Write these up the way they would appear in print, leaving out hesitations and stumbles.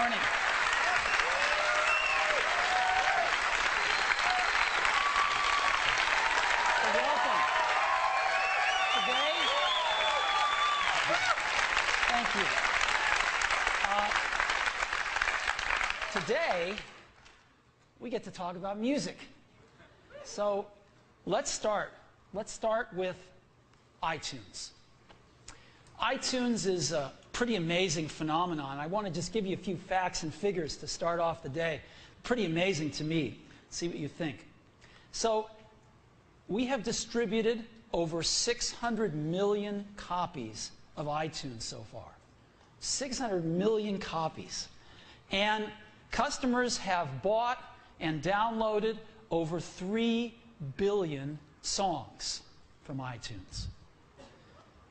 morning. So welcome. Thank you. Today, we get to talk about music. So let's start. Let's start with iTunes. iTunes is a pretty amazing phenomenon. I want to just give you a few facts and figures to start off the day. Pretty amazing to me. See what you think. So we have distributed over 600 million copies of iTunes so far. 600 million copies. And customers have bought and downloaded over 3 billion songs from iTunes.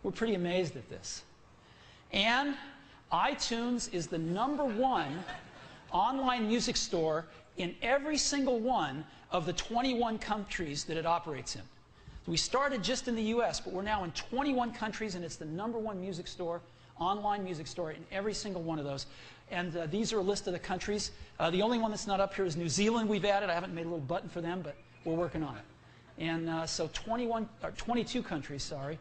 We're pretty amazed at this. And iTunes is the #1 online music store in every single one of the 21 countries that it operates in. We started just in the US, but we're now in 21 countries, and it's the #1 music store, online music store, in every single one of those. And these are a list of the countries. The only one that's not up here is New Zealand we've added. I haven't made a little button for them, but we're working on it. And so 22 countries, sorry,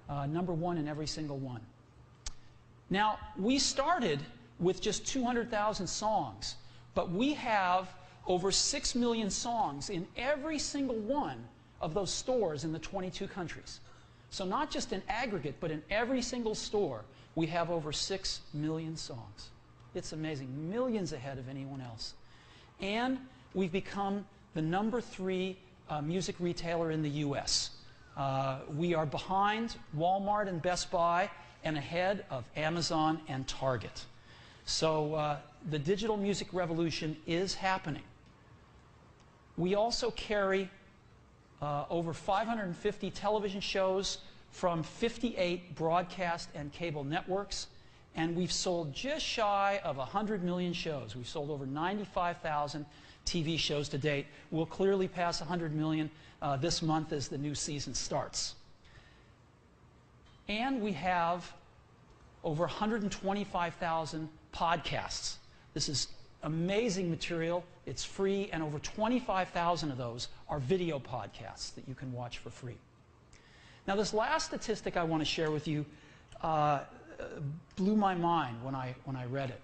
#1 in every single one. Now, we started with just 200,000 songs, but we have over 6 million songs in every single one of those stores in the 22 countries. So not just in aggregate, but in every single store, we have over 6 million songs. It's amazing. Millions ahead of anyone else. And we've become the #3 music retailer in the US. We are behind Walmart and Best Buy and ahead of Amazon and Target. So the digital music revolution is happening. We also carry over 550 television shows from 58 broadcast and cable networks, and we've sold just shy of 100 million shows. We've sold over 95,000 TV shows to date. We'll clearly pass 100 million this month as the new season starts. And we have over 125,000 podcasts. This is amazing material. It's free, and over 25,000 of those are video podcasts that you can watch for free. Now, this last statistic I want to share with you blew my mind when I read it.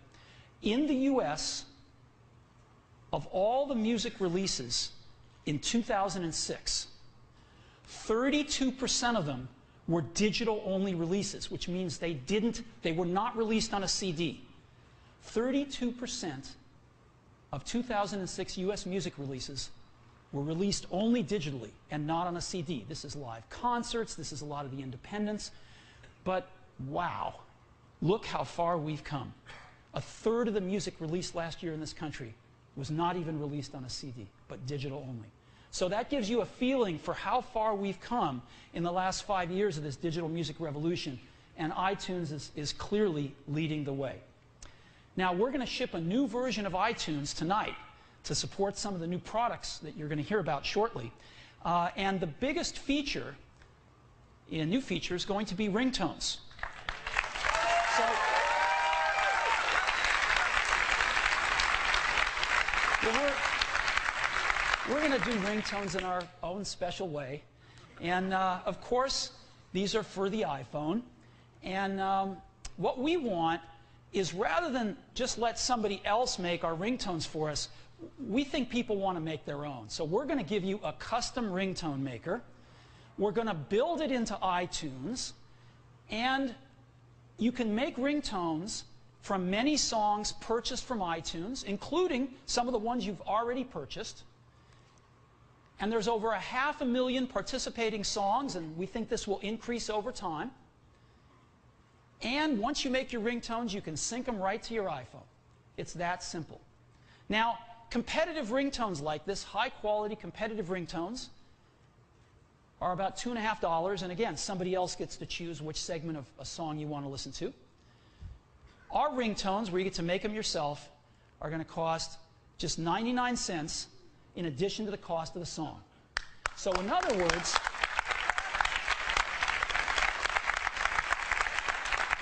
In the US, of all the music releases in 2006, 32% of them were digital-only releases, which means they were not released on a CD. 32% of 2006 US music releases were released only digitally and not on a CD. This is live concerts, this is a lot of the independents, but wow, look how far we've come. A third of the music released last year in this country was not even released on a CD, but digital only. So that gives you a feeling for how far we've come in the last 5 years of this digital music revolution, and iTunes is clearly leading the way. Now, we're going to ship a new version of iTunes tonight to support some of the new products that you're going to hear about shortly. And the biggest feature, new feature, is going to be ringtones. So, we're going to do ringtones in our own special way. And of course, these are for the iPhone. And what we want is, rather than just let somebody else make our ringtones for us, we think people want to make their own. So we're going to give you a custom ringtone maker. We're going to build it into iTunes. And you can make ringtones from many songs purchased from iTunes, including some of the ones you've already purchased. And there's over 500,000 participating songs, and we think this will increase over time. And once you make your ringtones, you can sync them right to your iPhone. It's that simple. Now, competitive ringtones like this, high-quality competitive ringtones, are about $2.50, and again, somebody else gets to choose which segment of a song you want to listen to. Our ringtones, where you get to make them yourself, are going to cost just 99 cents in addition to the cost of the song. So in other words,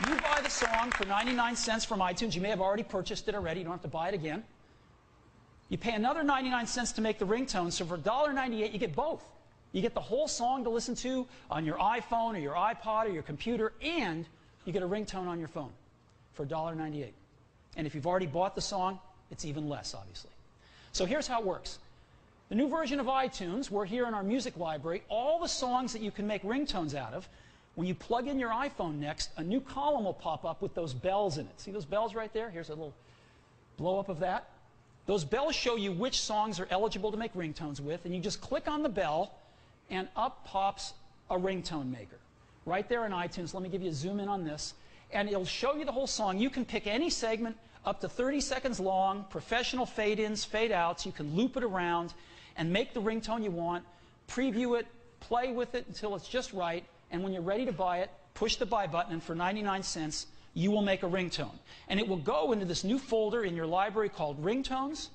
You buy the song for 99 cents from iTunes. You may have already purchased it already. You don't have to buy it again. You pay another 99 cents to make the ringtone. So for $1.98, you get both. You get the whole song to listen to on your iPhone or your iPod or your computer, and you get a ringtone on your phone for $1.98. And if you've already bought the song, it's even less, obviously. So here's how it works. The new version of iTunes, we're here in our music library. All the songs that you can make ringtones out of, when you plug in your iPhone next, a new column will pop up with those bells in it. See those bells right there? Here's a little blow-up of that. Those bells show you which songs are eligible to make ringtones with, and you just click on the bell, and up pops a ringtone maker. Right there in iTunes. Let me give you a zoom in on this. And it'll show you the whole song. You can pick any segment up to 30 seconds long, professional fade-ins, fade-outs. You can loop it around and make the ringtone you want, preview it, play with it until it's just right, and when you're ready to buy it, push the buy button, and for 99 cents, you will make a ringtone. And it will go into this new folder in your library called Ringtones,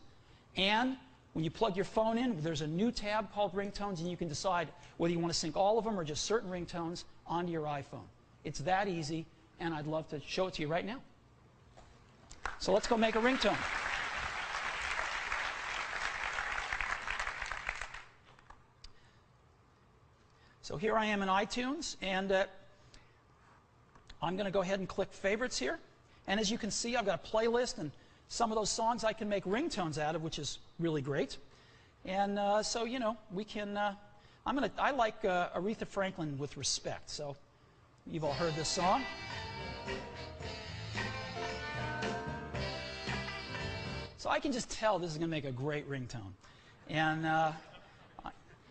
and when you plug your phone in, there's a new tab called Ringtones, and you can decide whether you want to sync all of them or just certain ringtones onto your iPhone. It's that easy, and I'd love to show it to you right now. So let's go make a ringtone. So here I am in iTunes, and I'm going to go ahead and click Favorites here. And as you can see, I've got a playlist, and some of those songs I can make ringtones out of, which is really great. And so, you know, we can, I like Aretha Franklin with Respect. So you've all heard this song. So I can just tell this is going to make a great ringtone. And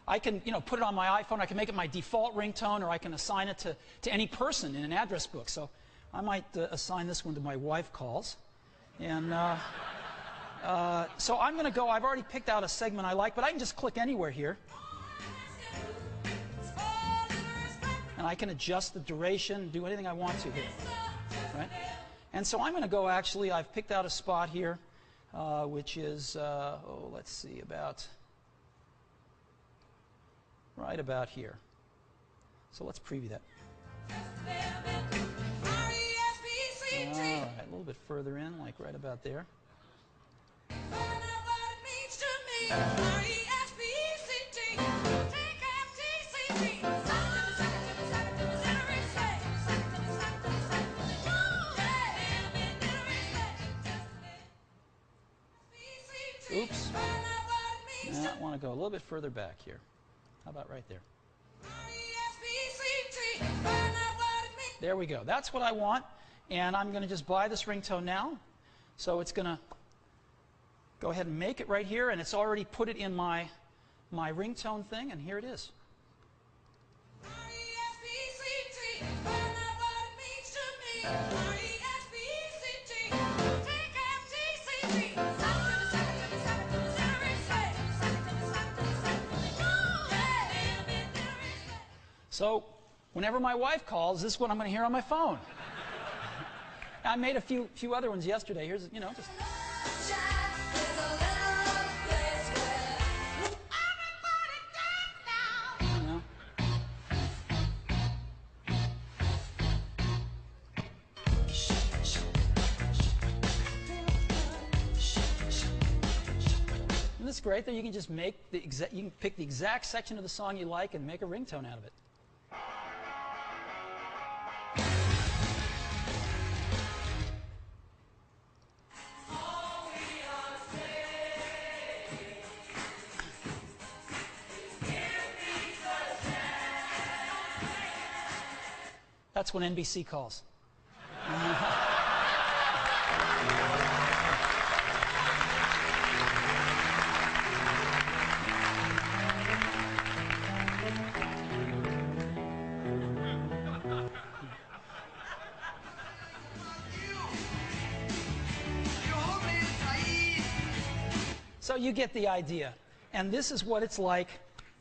I can, you know, put it on my iPhone. I can make it my default ringtone, or I can assign it to any person in an address book. So I might assign this one to my wife calls. And so I'm going to go. I've already picked out a segment I like, but I can just click anywhere here. And I can adjust the duration, do anything I want to here. Right? And so I'm going to go, actually, I've picked out a spot here, which is, let's see, right about here. So let's preview that. All right, a little bit further in, like right about there. Oops. I want to go a little bit further back here. How about right there? There we go. That's what I want. And I'm going to just buy this ringtone now. So it's going to go ahead and make it right here. And it's already put it in my ringtone thing. And here it is. So whenever my wife calls, this is what I'm going to hear on my phone. I made a few other ones yesterday. Here's, you know, just. You know. Isn't this great that you can just make you can pick the exact section of the song you like and make a ringtone out of it. That's when NBC calls. So you get the idea. And this is what it's like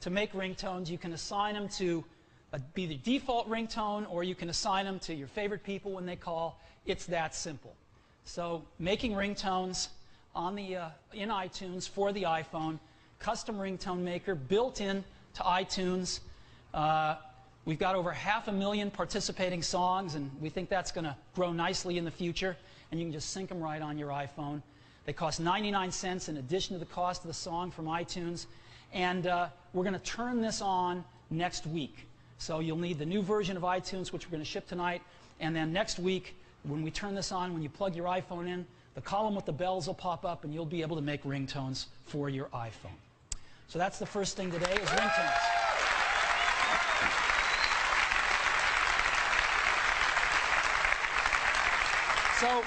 to make ringtones. You can assign them to be the default ringtone, or you can assign them to your favorite people when they call. It's that simple. So making ringtones on the in iTunes for the iPhone, custom ringtone maker built in to iTunes. We've got over 500,000 participating songs, and we think that's going to grow nicely in the future. And you can just sync them right on your iPhone. They cost 99 cents in addition to the cost of the song from iTunes. And we're going to turn this on next week. So you'll need the new version of iTunes, which we're going to ship tonight. And then next week, when we turn this on, when you plug your iPhone in, the column with the bells will pop up, and you'll be able to make ringtones for your iPhone. So that's the first thing today is ringtones. So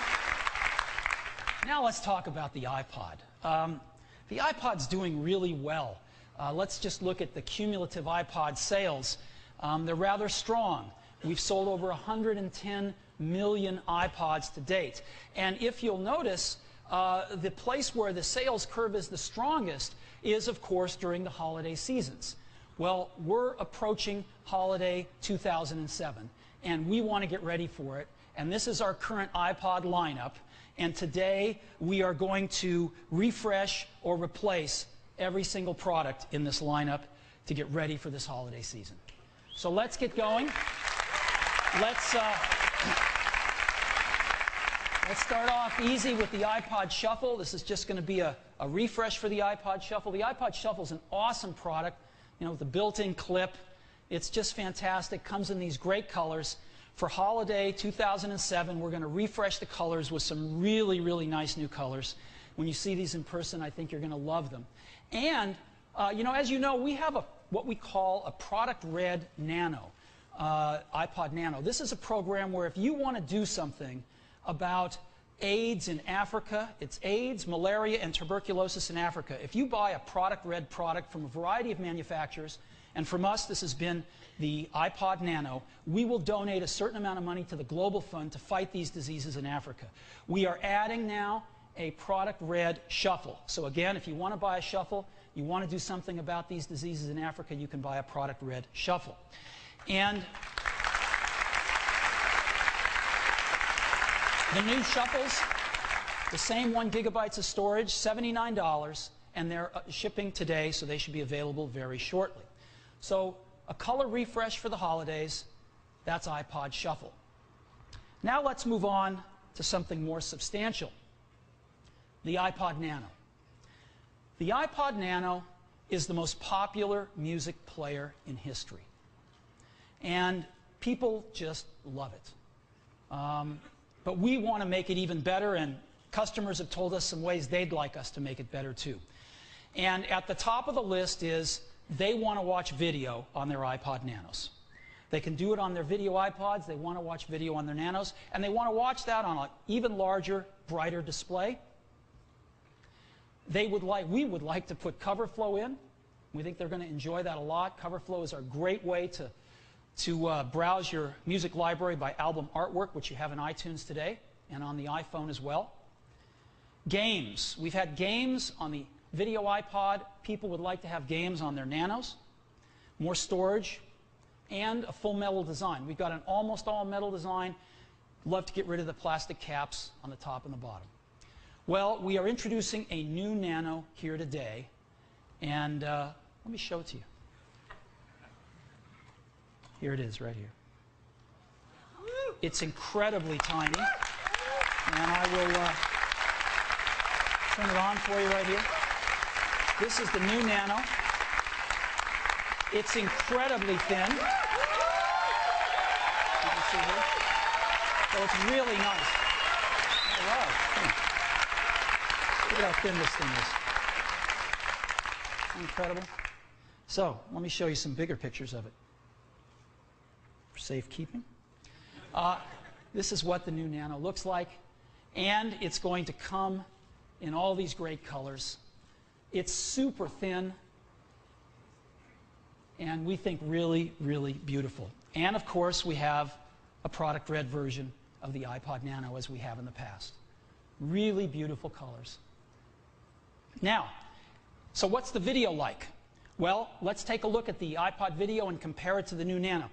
now let's talk about the iPod. The iPod's doing really well. Let's just look at the cumulative iPod sales. They're rather strong. We've sold over 110 million iPods to date. And if you'll notice, the place where the sales curve is the strongest is, of course, during the holiday seasons. Well, we're approaching holiday 2007, and we want to get ready for it. And this is our current iPod lineup. And today, we are going to refresh or replace every single product in this lineup to get ready for this holiday season. So let's get going. Let's start off easy with the iPod Shuffle. This is just going to be a refresh for the iPod Shuffle. The iPod Shuffle is an awesome product, you know, with the built-in clip. It's just fantastic. Comes in these great colors. For holiday 2007, we're going to refresh the colors with some really, really nice new colors. When you see these in person, I think you're going to love them. And, you know, as you know, we have what we call a Product Red Nano, iPod Nano. This is a program where if you want to do something about AIDS in Africa, it's AIDS, malaria, and tuberculosis in Africa. If you buy a Product Red product from a variety of manufacturers, and from us, this has been the iPod Nano, we will donate a certain amount of money to the Global Fund to fight these diseases in Africa. We are adding now a Product Red Shuffle. So again, if you want to buy a shuffle, you want to do something about these diseases in Africa, you can buy a Product Red Shuffle. And the new shuffles, the same 1 GB of storage, $79, and they're shipping today, so they should be available very shortly. So a color refresh for the holidays, that's iPod Shuffle. Now let's move on to something more substantial, the iPod Nano. The iPod Nano is the most popular music player in history. And people just love it. But we want to make it even better, and customers have told us some ways they'd like us to make it better too. And at the top of the list is they want to watch video on their iPod Nanos. They can do it on their video iPods, they want to watch video on their Nanos, and they want to watch that on an even larger, brighter display. We would like to put CoverFlow in. We think they're going to enjoy that a lot. CoverFlow is a great way to browse your music library by album artwork, which you have in iTunes today, and on the iPhone as well. Games. We've had games on the video iPod. People would like to have games on their Nanos. More storage, and a full metal design. We've got an almost all metal design. Love to get rid of the plastic caps on the top and the bottom. Well, we are introducing a new Nano here today, and let me show it to you. Here it is, right here. It's incredibly tiny, and I will turn it on for you right here. This is the new Nano. It's incredibly thin. You can see here. So it's really nice. All right. Look at how thin this thing is. Incredible. So let me show you some bigger pictures of it for safekeeping. This is what the new Nano looks like, and it's going to come in all these great colors. It's super thin, and we think really, really beautiful. And of course, we have a Product Red version of the iPod Nano as we have in the past. Really beautiful colors. Now, so what's the video like? Well, let's take a look at the iPod Video and compare it to the new Nano.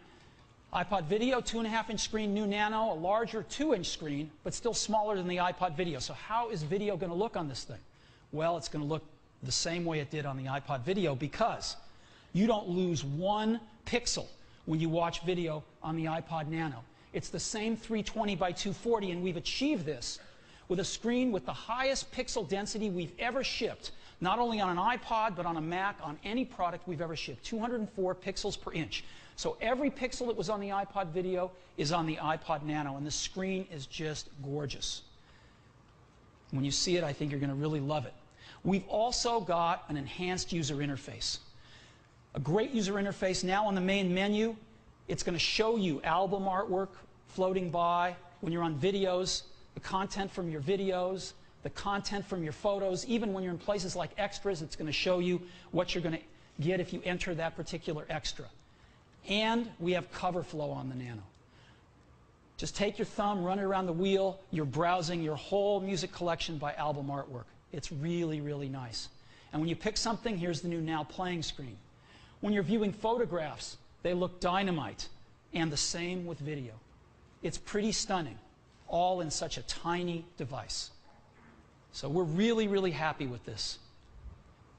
iPod Video, 2.5-inch screen, new Nano, a larger 2-inch screen, but still smaller than the iPod Video. So how is video going to look on this thing? Well, it's going to look the same way it did on the iPod Video because you don't lose 1 pixel when you watch video on the iPod Nano. It's the same 320 by 240, and we've achieved this with a screen with the highest pixel density we've ever shipped, not only on an iPod, but on a Mac, on any product we've ever shipped, 204 pixels per inch. So every pixel that was on the iPod video is on the iPod Nano, and the screen is just gorgeous. When you see it, I think you're going to really love it. We've also got an enhanced user interface. A great user interface now on the main menu. It's going to show you album artwork floating by when you're on videos, the content from your videos, the content from your photos. Even when you're in places like extras, it's going to show you what you're going to get if you enter that particular extra. And we have cover flow on the Nano. Just take your thumb, run it around the wheel, you're browsing your whole music collection by album artwork. It's really, really nice. And when you pick something, here's the new Now Playing screen. When you're viewing photographs, they look dynamite, and the same with video. It's pretty stunning, all in such a tiny device. So we're really, really happy with this.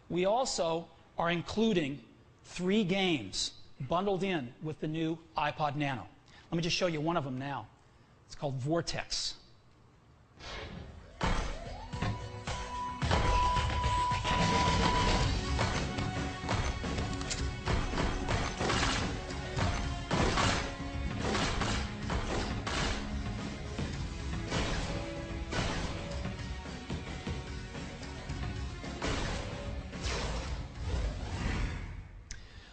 We also are including 3 games bundled in with the new iPod Nano. Let me just show you one of them now. It's called Vortex.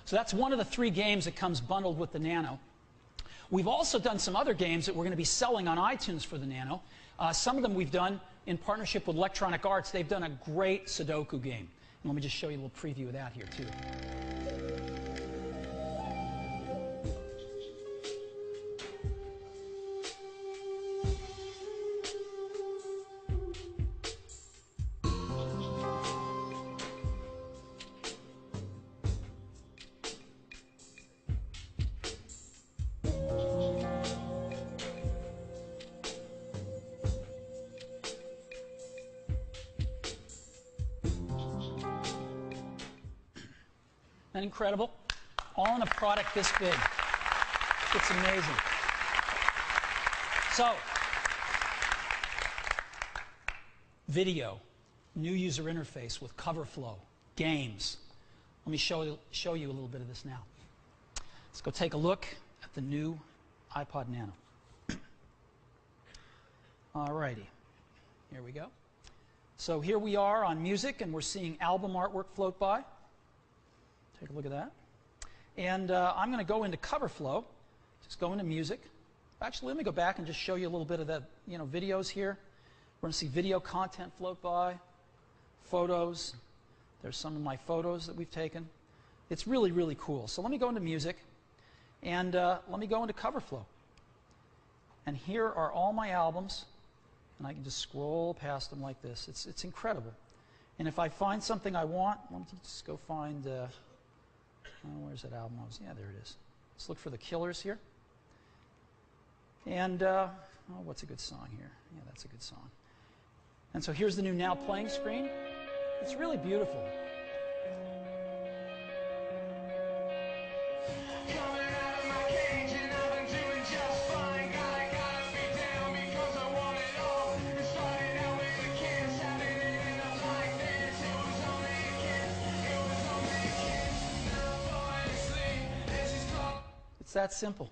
So that's one of the 3 games that comes bundled with the Nano. We've also done some other games that we're going to be selling on iTunes for the Nano. Some of them we've done in partnership with Electronic Arts. They've done a great Sudoku game. And let me just show you a little preview of that here, too. Isn't that incredible? All in a product this big. It's amazing. So, video, new user interface with cover flow, games. Let me show you a little bit of this now. Let's go take a look at the new iPod Nano. Alrighty, here we go. So here we are on music, and we're seeing album artwork float by. Take a look at that. And I'm going to go into cover flow. Just go into music. Actually, let me go back and just show you a little bit of the videos here. We're going to see video content float by, photos. There's some of my photos that we've taken. It's really, really cool. So let me go into music, and let me go into cover flow. And here are all my albums, and I can just scroll past them like this. It's incredible. And if I find something I want, let me just go find... where's that album? Yeah, there it is. Let's look for the Killers here. And, what's a good song here? Yeah, that's a good song. And so here's the new Now Playing screen. It's really beautiful. It's that simple.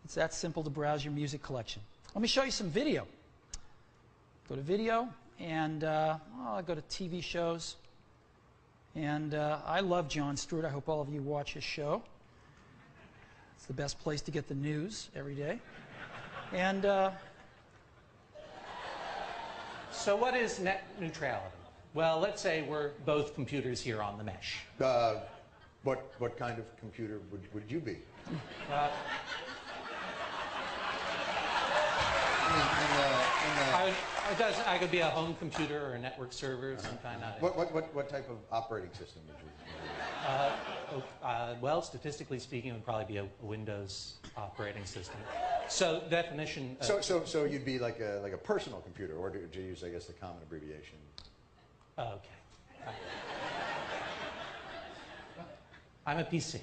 It's that simple to browse your music collection. Let me show you some video. Go to video, and I'll go to TV shows. And I love Jon Stewart. I hope all of you watch his show. It's the best place to get the news every day. And so what is net neutrality? Well, let's say we're both computers here on the mesh. What kind of computer would you be? I could be a home computer or a network server, some kind of. What type of operating system would you be? Well, statistically speaking, it would probably be a Windows operating system. So definition. So you'd be like a personal computer, or do you use, I guess, the common abbreviation? Okay. I'm a PC.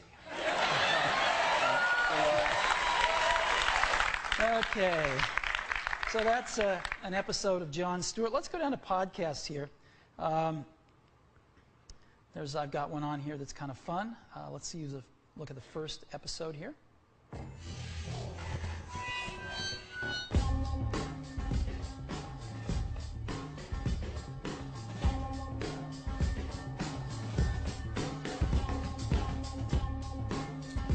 Okay. So that's an episode of Jon Stewart. Let's go down to podcasts here. I've got one on here that's kind of fun. Let's look at the first episode here.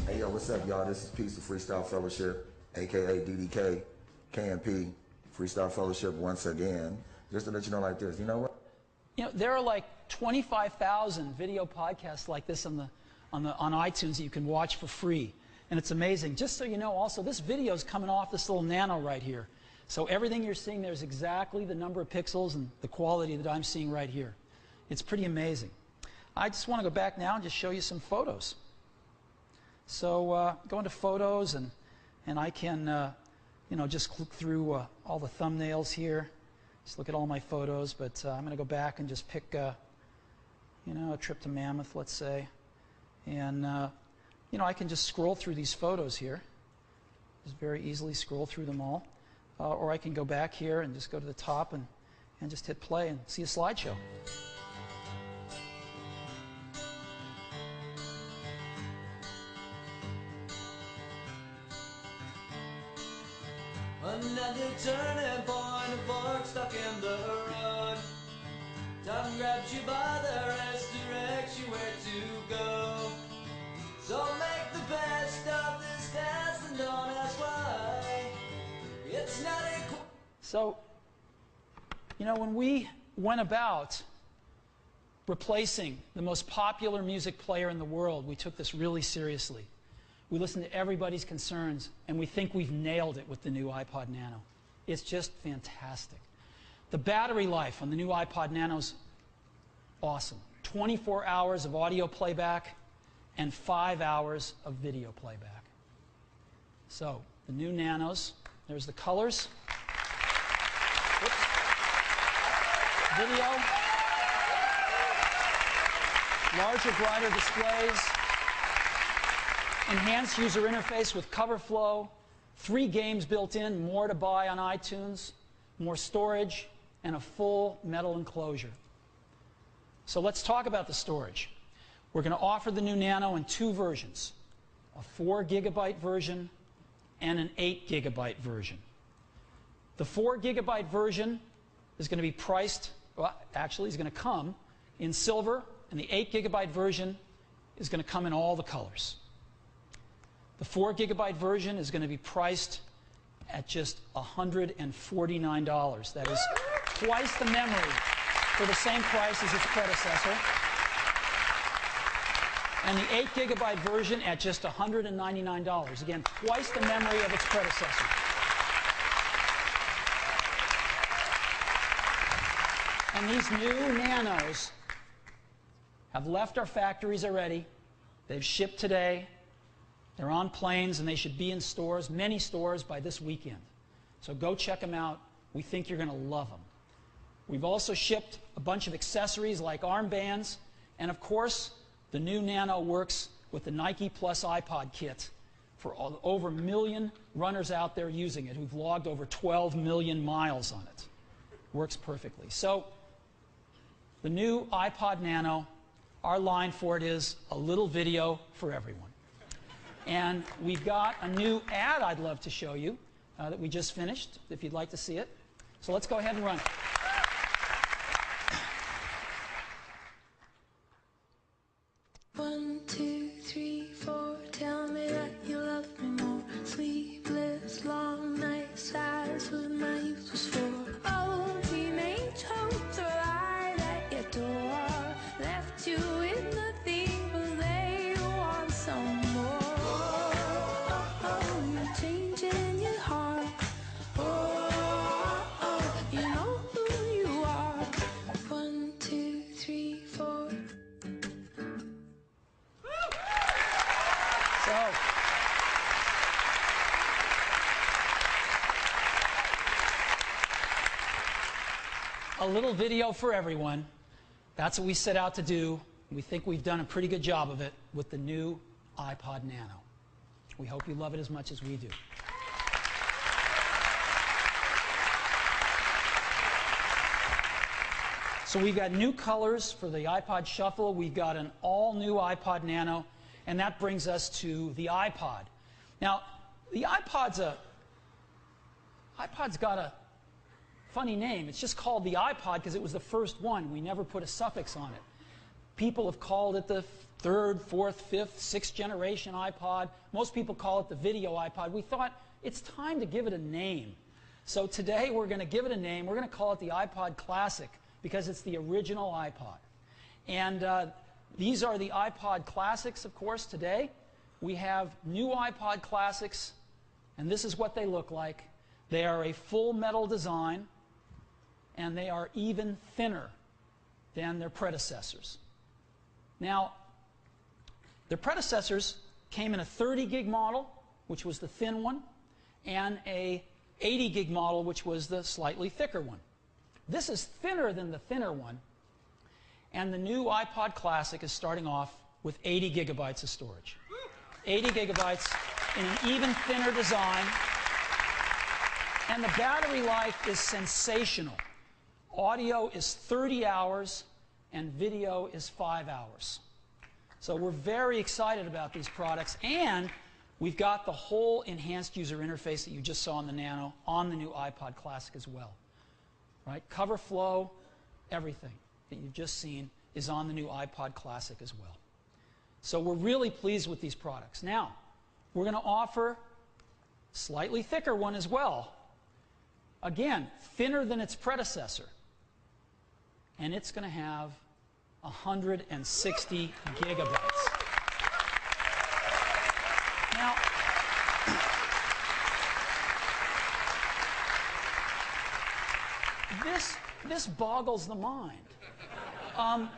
Hey, yo, what's up, y'all? This is Peace of Freestyle Fellowship, a.k.a. DDK, KMP, Freestyle Fellowship once again. Just to let you know like this, you know what? You know, there are like 25,000 video podcasts like this on iTunes that you can watch for free. And it's amazing. Just so you know, also, this video is coming off this little nano right here. So everything you're seeing there is exactly the number of pixels and the quality that I'm seeing right here. It's pretty amazing. I just want to go back now and just show you some photos. So go into photos, and I can, just click through all the thumbnails here. Just look at all my photos, but I'm going to go back and just pick, a trip to Mammoth, let's say. And, I can just scroll through these photos here. Just very easily scroll through them all. Or I can go back here and just go to the top and just hit play and see a slideshow. Another turning point, a fork stuck in the road. Time grabs you by the wrist, directs you where to go. So make the best of this test and don't ask why. It's not a... So, when we went about replacing the most popular music player in the world, we took this really seriously. We listened to everybody's concerns, and we think we've nailed it with the new iPod Nano. It's just fantastic. The battery life on the new iPod Nano's awesome. 24 hours of audio playback and 5 hours of video playback. So, the new Nanos, there's the colors. Whoops. Video. Larger, brighter displays. Enhanced user interface with cover flow, 3 games built in, more to buy on iTunes, more storage, and a full metal enclosure. So let's talk about the storage. We're going to offer the new Nano in 2 versions, a 4 gigabyte version and an 8 gigabyte version. The 4 gigabyte version is going to be priced, well, actually, is going to come in silver, and the 8 gigabyte version is going to come in all the colors. The 4 gigabyte version is going to be priced at just $149. That is twice the memory for the same price as its predecessor. And the 8 gigabyte version at just $199. Again, twice the memory of its predecessor. And these new Nanos have left our factories already. They've shipped today. They're on planes, and they should be in stores, many stores, by this weekend. So go check them out. We think you're going to love them. We've also shipped a bunch of accessories like armbands, and of course, the new Nano works with the Nike Plus iPod kit for over 1 million runners out there using it who've logged over 12 million miles on it. Works perfectly. So the new iPod Nano, our line for it is a little video for everyone. And we've got a new ad I'd love to show you that we just finished, if you'd like to see it. So let's go ahead and run it. 1, 2, 3, 4. Tell me that you love me more. Sleepless, long nights, eyes what my youth was for. Oh, teenage hopes arrived at your door. Left you with nothing, but they want some more. You're changing your heart. You know who you are. 1, 2, 3, 4. So, a little video for everyone. That's what we set out to do. We think we've done a pretty good job of it with the new iPod Nano. We hope you love it as much as we do. So we've got new colors for the iPod Shuffle. We've got an all-new iPod Nano, and that brings us to the iPod. Now, the iPod's got a funny name. It's just called the iPod because it was the first one. We never put a suffix on it. People have called it the third, fourth, fifth, sixth generation iPod. Most people call it the video iPod. We thought it's time to give it a name. So today we're going to give it a name. We're going to call it the iPod Classic because it's the original iPod. And these are the iPod Classics, of course, today. We have new iPod Classics, and this is what they look like. They are a full metal design, and they are even thinner than their predecessors. Now, their predecessors came in a 30 gig model, which was the thin one, and a 80 gig model, which was the slightly thicker one. This is thinner than the thinner one, and the new iPod Classic is starting off with 80 gigabytes of storage. 80 gigabytes in an even thinner design, and the battery life is sensational. Audio is 30 hours, and video is 5 hours. So we're very excited about these products, and we've got the whole enhanced user interface that you just saw on the Nano on the new iPod Classic as well. Right? Cover flow, everything that you've just seen is on the new iPod Classic as well. So we're really pleased with these products. Now, we're going to offer a slightly thicker one as well. Again, thinner than its predecessor. And it's going to have 160 gigabytes. Now, this boggles the mind.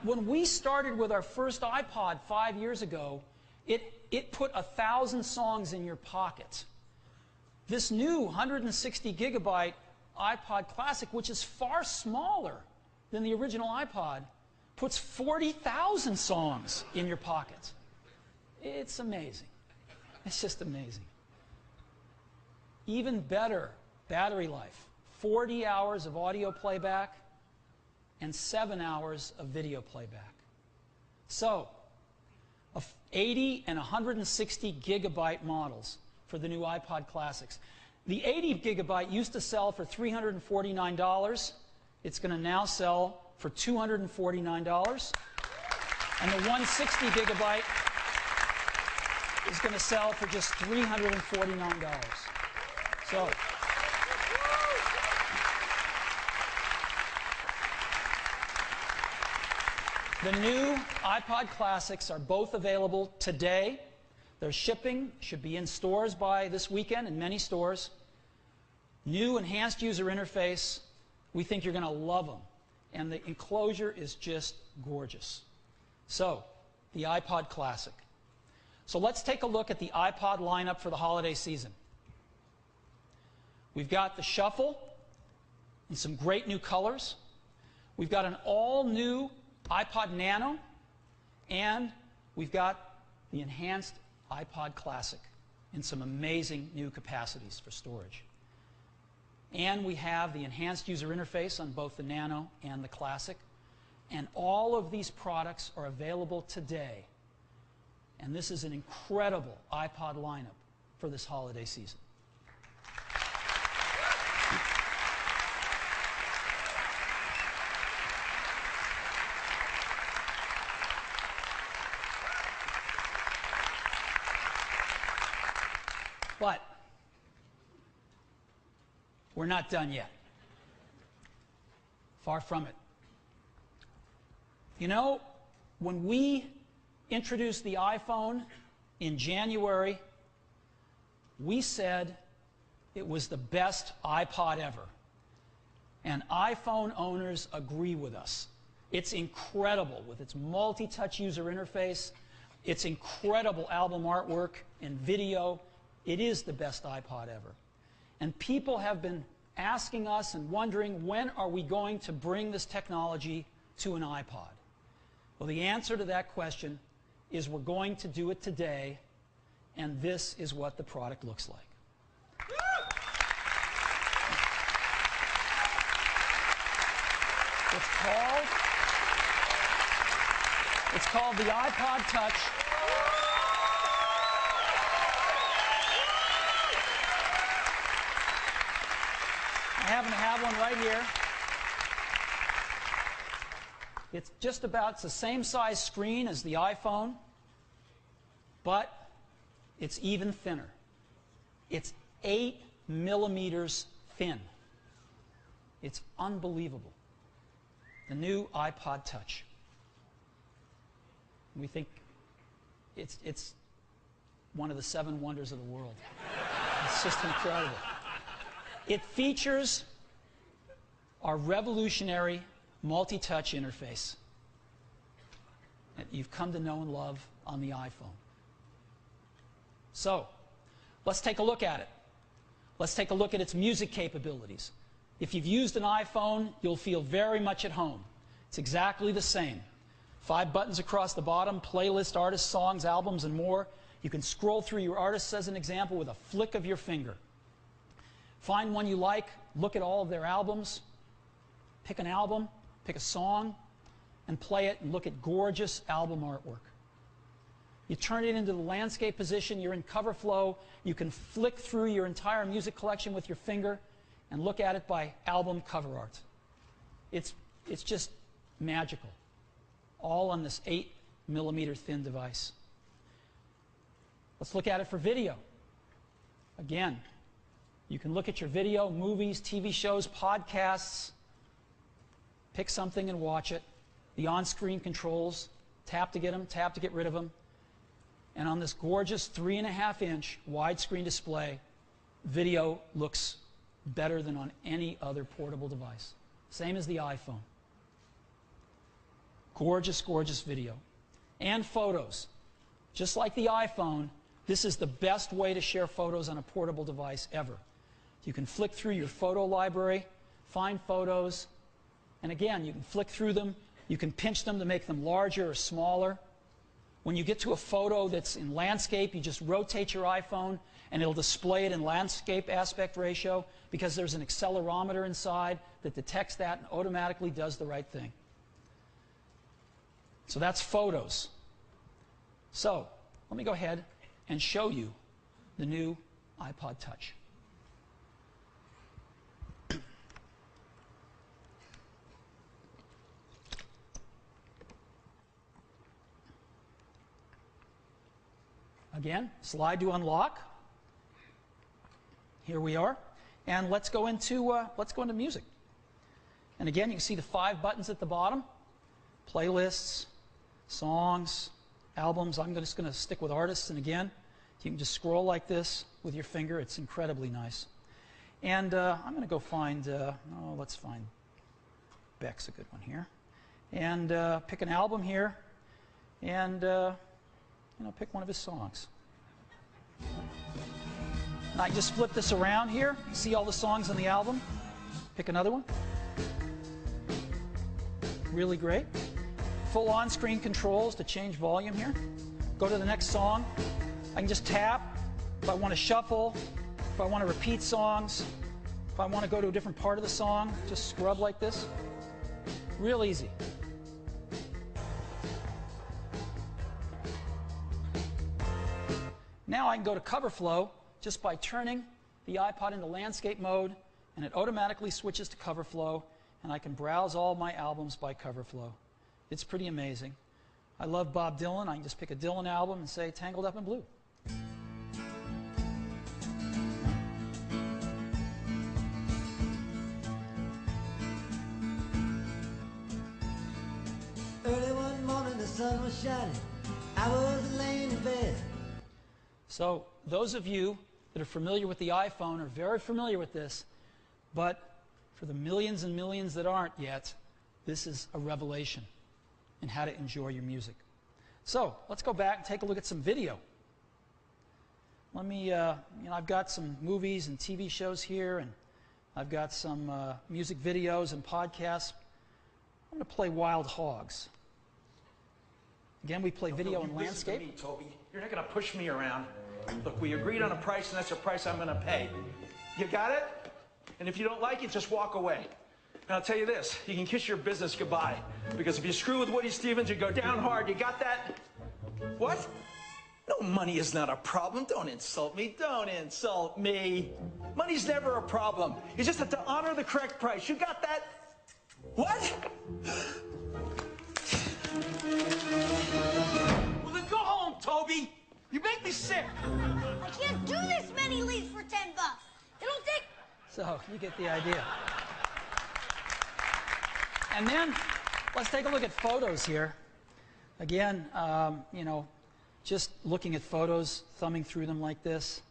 When we started with our first iPod 5 years ago, it put 1,000 songs in your pocket. This new 160 gigabyte iPod Classic, which is far smaller than the original iPod, puts 40,000 songs in your pocket. It's amazing. It's just amazing. Even better battery life. 40 hours of audio playback and 7 hours of video playback. So, 80 and 160 gigabyte models for the new iPod Classics. The 80 gigabyte used to sell for $349. It's going to now sell for $249. And the 160 gigabyte is going to sell for just $349. So, the new iPod Classics are both available today. Their shipping should be in stores by this weekend, in many stores. New enhanced user interface. We think you're going to love them. And the enclosure is just gorgeous. So, the iPod Classic. So let's take a look at the iPod lineup for the holiday season. We've got the Shuffle in some great new colors. We've got an all-new iPod Nano, and we've got the enhanced iPod Classic in some amazing new capacities for storage. And we have the enhanced user interface on both the Nano and the Classic. And all of these products are available today. And this is an incredible iPod lineup for this holiday season. But we're not done yet. Far from it. You know, when we introduced the iPhone in January, we said it was the best iPod ever. And iPhone owners agree with us. It's incredible with its multi-touch user interface, its incredible album artwork and video. It is the best iPod ever. And people have been asking us and wondering, when are we going to bring this technology to an iPod? Well, the answer to that question is we're going to do it today, and this is what the product looks like. It's called the iPod Touch. I happen to have one right here. It's just about it's the same size screen as the iPhone, but it's even thinner. It's 8 millimeters thin. It's unbelievable. The new iPod Touch. We think it's one of the 7 wonders of the world. It's just incredible. It features our revolutionary multi-touch interface that you've come to know and love on the iPhone. So, let's take a look at it. Let's take a look at its music capabilities. If you've used an iPhone, you'll feel very much at home. It's exactly the same. 5 buttons across the bottom, playlist, artists, songs, albums, and more. You can scroll through your artists, as an example, with a flick of your finger. Find one you like, look at all of their albums, pick an album, pick a song, and play it and look at gorgeous album artwork. You turn it into the landscape position, you're in cover flow, you can flick through your entire music collection with your finger and look at it by album cover art. It's just magical, all on this 8 millimeter thin device. Let's look at it for video. Again, you can look at your video, movies, TV shows, podcasts, pick something and watch it. The on-screen controls, tap to get them, tap to get rid of them. And on this gorgeous 3.5-inch widescreen display, video looks better than on any other portable device. Same as the iPhone. Gorgeous, gorgeous video. And photos. Just like the iPhone, this is the best way to share photos on a portable device ever. You can flick through your photo library, find photos, and again, you can flick through them. You can pinch them to make them larger or smaller. When you get to a photo that's in landscape, you just rotate your iPhone and it'll display it in landscape aspect ratio because there's an accelerometer inside that detects that and automatically does the right thing. So that's photos. So let me go ahead and show you the new iPod Touch. Again, slide to unlock. Here we are, and let's go into music. And again, you can see the 5 buttons at the bottom: playlists, songs, albums. I'm just going to stick with artists, and again, you can just scroll like this with your finger. It's incredibly nice. And I'm going to go find. Let's find Beck's a good one here, and pick an album here, and. Pick one of his songs. And I just flip this around here, see all the songs on the album, pick another one. Really great. Full on-screen controls to change volume here. Go to the next song. I can just tap if I want to shuffle, if I want to repeat songs, if I want to go to a different part of the song, just scrub like this. Real easy. Now I can go to cover flow just by turning the iPod into landscape mode, and it automatically switches to cover flow, and I can browse all my albums by cover flow. It's pretty amazing. I love Bob Dylan. I can just pick a Dylan album and say Tangled Up in Blue. Early one morning the sun was shining. I was laying in bed. So those of you that are familiar with the iPhone are very familiar with this, but for the millions and millions that aren't yet, this is a revelation in how to enjoy your music. So let's go back and take a look at some video. Let me, I've got some movies and TV shows here, and I've got some music videos and podcasts. I'm going to play Wild Hogs. Again, we play video and landscape. Listen to me, Toby. You're not going to push me around. Look, we agreed on a price, and that's the price I'm going to pay. You got it? And if you don't like it, just walk away. And I'll tell you this, you can kiss your business goodbye. Because if you screw with Woody Stevens, you go down hard. You got that? What? No, money is not a problem. Don't insult me. Don't insult me. Money's never a problem. You just have to honor the correct price. You got that? What? Well, then go home, Toby. You make me sick. I can't do this many leads for $10. It'll take... So you get the idea. And then let's take a look at photos here. Again, you know, just looking at photos, thumbing through them like this,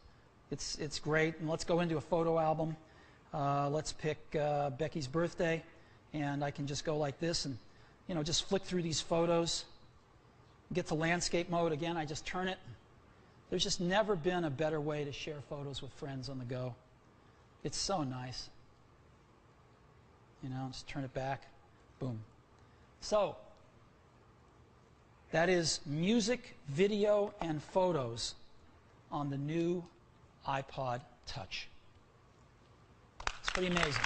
it's great. And let's go into a photo album. Let's pick Becky's birthday, and I can just go like this and, you know, just flick through these photos. Get to landscape mode again. I just turn it. There's just never been a better way to share photos with friends on the go. It's so nice. You know, just turn it back. Boom. So, that is music, video, and photos on the new iPod Touch. It's pretty amazing.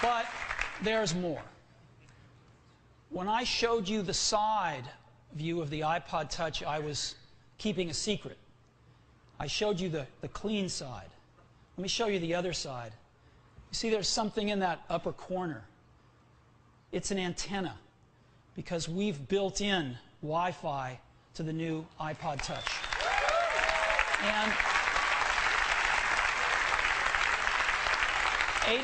But there's more. When I showed you the side view of the iPod Touch, I was keeping a secret. I showed you the clean side. Let me show you the other side. You see there's something in that upper corner. It's an antenna because we've built in Wi-Fi to the new iPod Touch. And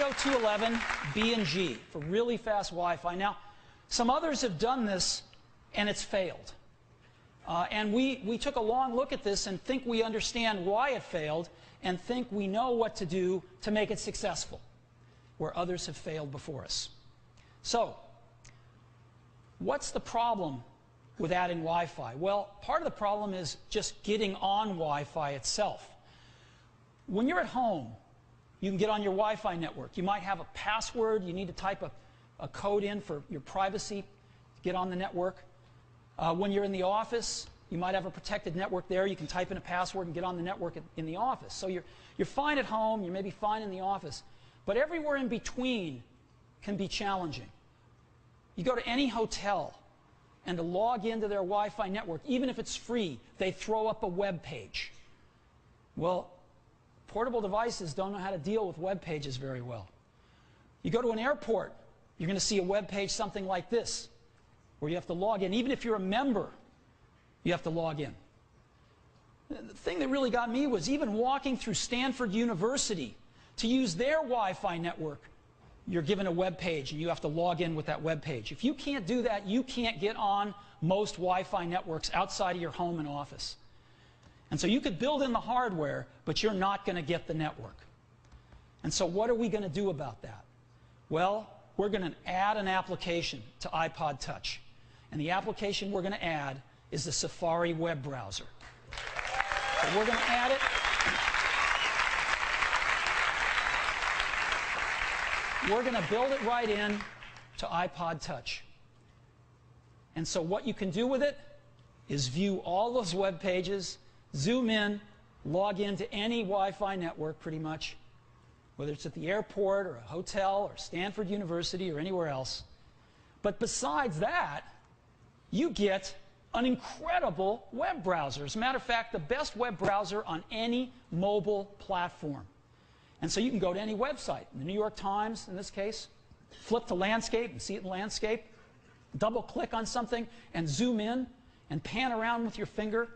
802.11b and G for really fast Wi-Fi. Now, some others have done this and it's failed. And we took a long look at this and think we understand why it failed and think we know what to do to make it successful, where others have failed before us. So, what's the problem with adding Wi-Fi? Well, part of the problem is just getting on Wi-Fi itself. When you're at home, you can get on your Wi-Fi network. You might have a password. You need to type a code in for your privacy to get on the network. When you're in the office, you might have a protected network there. You can type in a password and get on the network in the office. So you're fine at home. You're maybe fine in the office. But everywhere in between can be challenging. You go to any hotel, and to log into their Wi-Fi network, even if it's free, they throw up a web page. Well, portable devices don't know how to deal with web pages very well. You go to an airport, you're going to see a web page something like this, where you have to log in. Even if you're a member, you have to log in. The thing that really got me was even walking through Stanford University to use their Wi-Fi network, you're given a web page and you have to log in with that web page. If you can't do that, you can't get on most Wi-Fi networks outside of your home and office. And so you could build in the hardware, but you're not going to get the network. And so what are we going to do about that? Well, we're going to add an application to iPod Touch. And the application we're going to add is the Safari web browser. So we're going to add it. We're going to build it right in to iPod Touch. And so what you can do with it is view all those web pages, zoom in, log into any Wi-Fi network pretty much, whether it's at the airport or a hotel or Stanford University or anywhere else. But besides that, you get an incredible web browser. As a matter of fact, the best web browser on any mobile platform. And so you can go to any website, the New York Times in this case, flip to landscape and see it in landscape, double click on something and zoom in and pan around with your finger.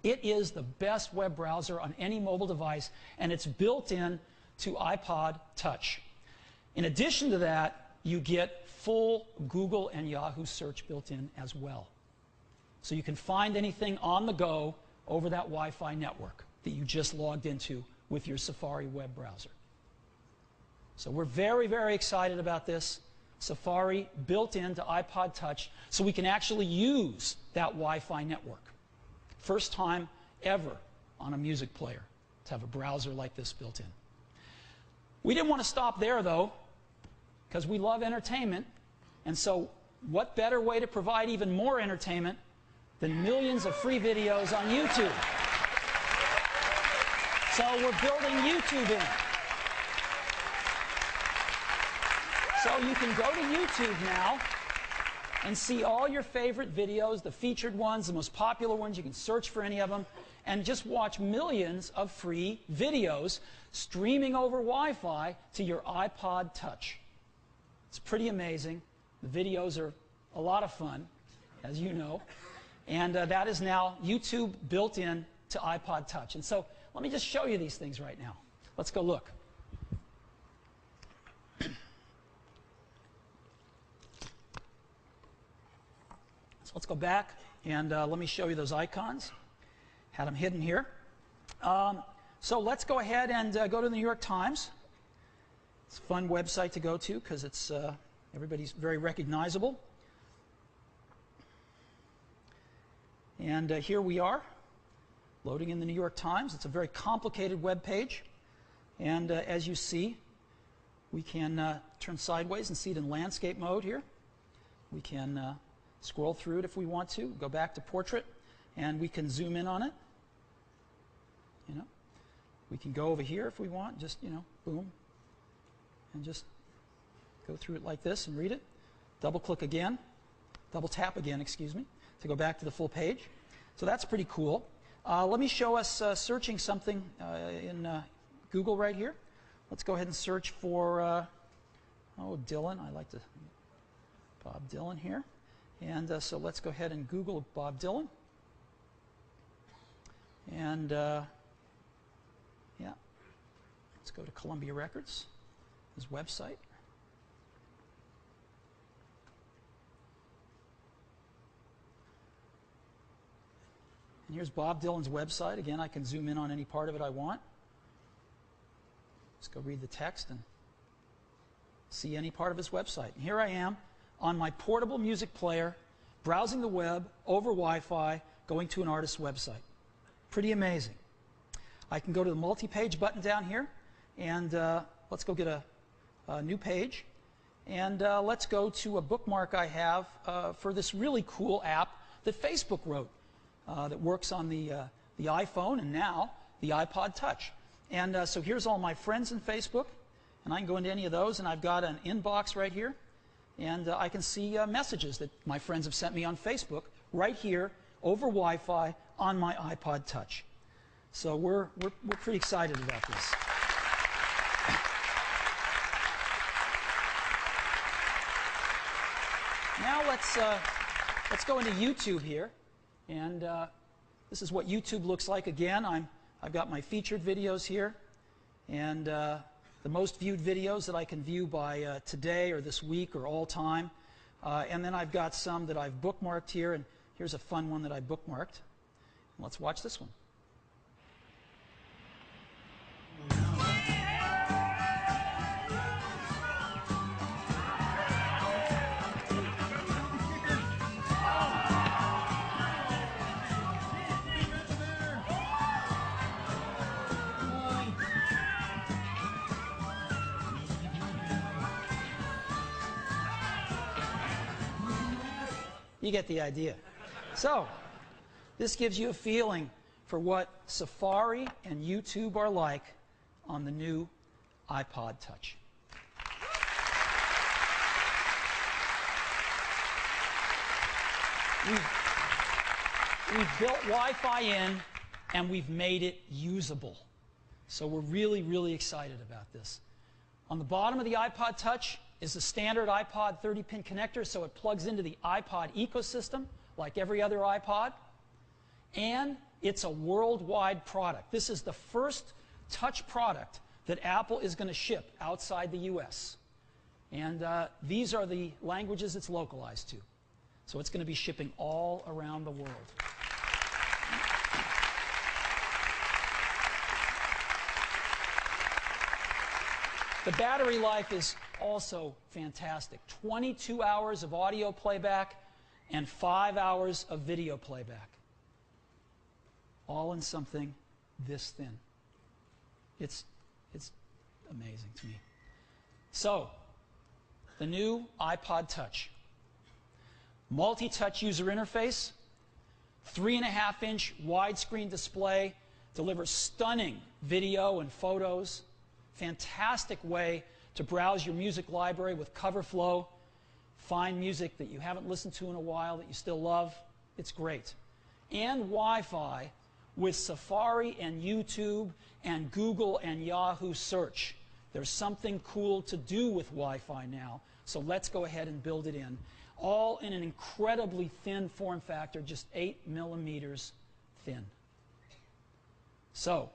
It is the best web browser on any mobile device, and it's built in to iPod Touch. In addition to that, you get full Google and Yahoo search built in as well. So you can find anything on the go over that Wi-Fi network that you just logged into with your Safari web browser. So we're very, very excited about this. Safari built into iPod Touch so we can actually use that Wi-Fi network. First time ever on a music player to have a browser like this built in. We didn't want to stop there though, because we love entertainment. And so what better way to provide even more entertainment than millions of free videos on YouTube? So we're building YouTube in. So you can go to YouTube now and see all your favorite videos, the featured ones, the most popular ones. You can search for any of them and just watch millions of free videos streaming over Wi-Fi to your iPod Touch. It's pretty amazing. The videos are a lot of fun, as you know. And that is now YouTube built in to iPod Touch. And so let me just show you these things right now. Let's go look. So let's go back and let me show you those icons. Had them hidden here. So let's go ahead and go to the New York Times. It's a fun website to go to because it's everybody's very recognizable. And here we are, loading in the New York Times. It's a very complicated web page. And as you see, we can turn sideways and see it in landscape mode here. We can scroll through it if we want to, go back to portrait, and we can zoom in on it. You know, we can go over here if we want, just, you know, boom, and just go through it like this and read it. Double click again, double tap again, excuse me, to go back to the full page. So that's pretty cool. Let me show us searching something in Google right here. Let's go ahead and search for, Dylan. I like to, Bob Dylan here. And so let's go ahead and Google Bob Dylan. And yeah, let's go to Columbia Records, his website. And here's Bob Dylan's website. Again, I can zoom in on any part of it I want. Let's go read the text and see any part of his website. And here I am on my portable music player, browsing the web over Wi-Fi, going to an artist's website. Pretty amazing. I can go to the multi-page button down here, and let's go get a new page. And let's go to a bookmark I have for this really cool app that Facebook wrote that works on the iPhone and now the iPod Touch. And so here's all my friends in Facebook, and I can go into any of those, and I've got an inbox right here. And I can see messages that my friends have sent me on Facebook right here over Wi-Fi on my iPod Touch. So we're pretty excited about this. Now let's go into YouTube here, and this is what YouTube looks like. Again, I've got my featured videos here, and the most viewed videos that I can view by today or this week or all time. And then I've got some that I've bookmarked here, and here's a fun one that I bookmarked. Let's watch this one. You get the idea. So, this gives you a feeling for what Safari and YouTube are like on the new iPod Touch. We've built Wi-Fi in, and we've made it usable. So we're really, really excited about this. On the bottom of the iPod Touch is a standard iPod 30-pin connector, so it plugs into the iPod ecosystem like every other iPod. And it's a worldwide product. This is the first touch product that Apple is going to ship outside the US. And these are the languages it's localized to. So it's going to be shipping all around the world. The battery life is also fantastic. 22 hours of audio playback and 5 hours of video playback. All in something this thin. It's amazing to me. So, the new iPod Touch. Multi-touch user interface, 3.5-inch widescreen display delivers stunning video and photos, fantastic way to browse your music library with CoverFlow, find music that you haven't listened to in a while that you still love. It's great. And Wi-Fi with Safari and YouTube and Google and Yahoo search. There's something cool to do with Wi-Fi now, so let's go ahead and build it in. All in an incredibly thin form factor, just 8 millimeters thin. So,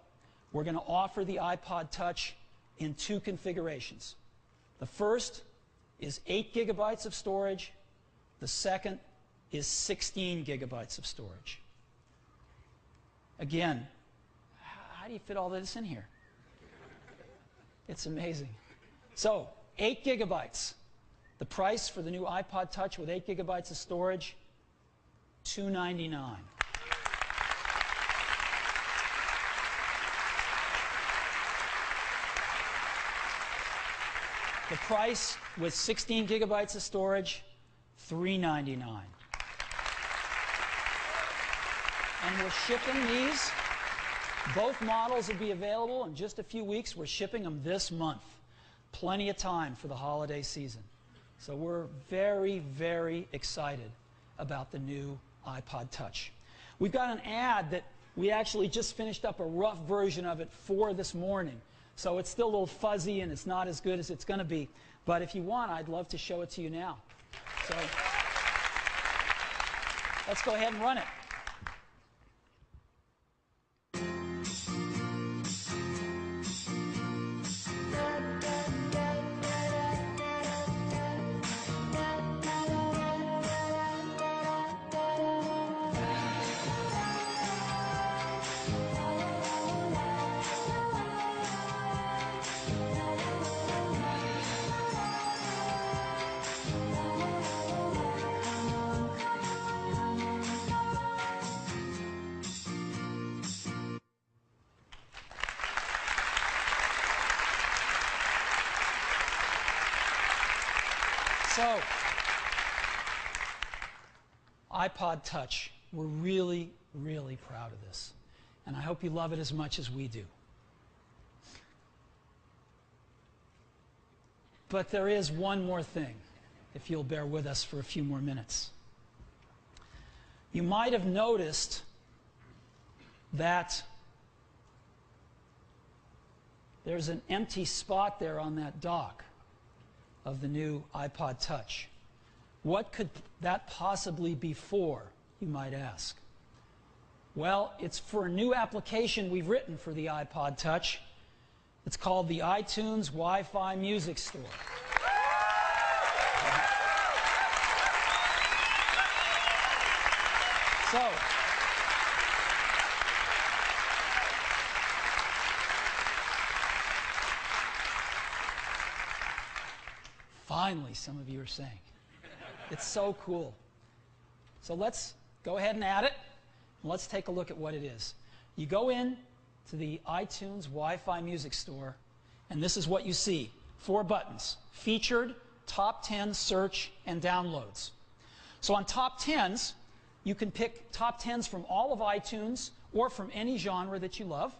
we're going to offer the iPod Touch in 2 configurations. The first is 8 gigabytes of storage. The second is 16 gigabytes of storage. Again, how do you fit all this in here? It's amazing. So, 8 gigabytes. The price for the new iPod Touch with 8 gigabytes of storage, $299. The price with 16 gigabytes of storage, $399. And we're shipping these. Both models will be available in just a few weeks. We're shipping them this month. Plenty of time for the holiday season. So we're very, very excited about the new iPod Touch. We've got an ad that we actually just finished up a rough version of it for this morning. So it's still a little fuzzy and it's not as good as it's going to be. But if you want, I'd love to show it to you now. So let's go ahead and run it. So, iPod Touch, we're really, really proud of this. And I hope you love it as much as we do. But there is one more thing, if you'll bear with us for a few more minutes. You might have noticed that there's an empty spot there on that dock of the new iPod Touch. What could that possibly be for, you might ask? Well, it's for a new application we've written for the iPod Touch. It's called the iTunes Wi-Fi Music Store. So, finally, some of you are saying. It's so cool. So let's go ahead and add it. And let's take a look at what it is. You go in to the iTunes Wi-Fi Music Store, and this is what you see. 4 buttons: Featured, Top 10, Search, and Downloads. So on Top 10s, you can pick Top 10s from all of iTunes or from any genre that you love.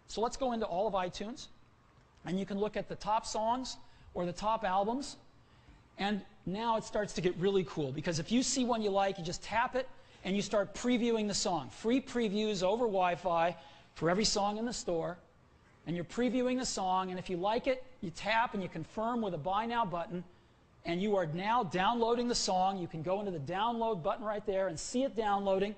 So let's go into all of iTunes, and you can look at the top songs or the top albums. And now it starts to get really cool, because if you see one you like, you just tap it and you start previewing the song. Free previews over Wi-Fi for every song in the store. And you're previewing the song, and if you like it, you tap and you confirm with a Buy Now button, and you are now downloading the song. You can go into the download button right there and see it downloading.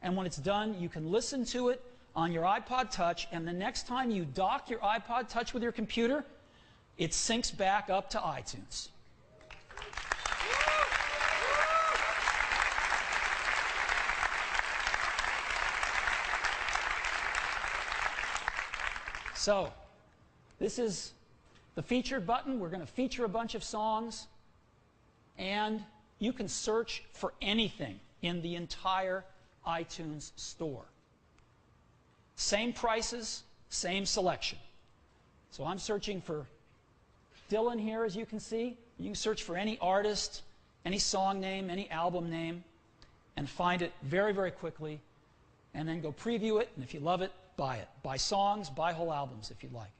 And when it's done, you can listen to it on your iPod Touch, and the next time you dock your iPod Touch with your computer, it syncs back up to iTunes. So, this is the featured button. We're going to feature a bunch of songs, and you can search for anything in the entire iTunes store. Same prices, same selection. So I'm searching for Dylan here, as you can see. You can search for any artist, any song name, any album name, and find it very, very quickly. and then go preview it, and if you love it, buy it. Buy songs, buy whole albums if you'd like.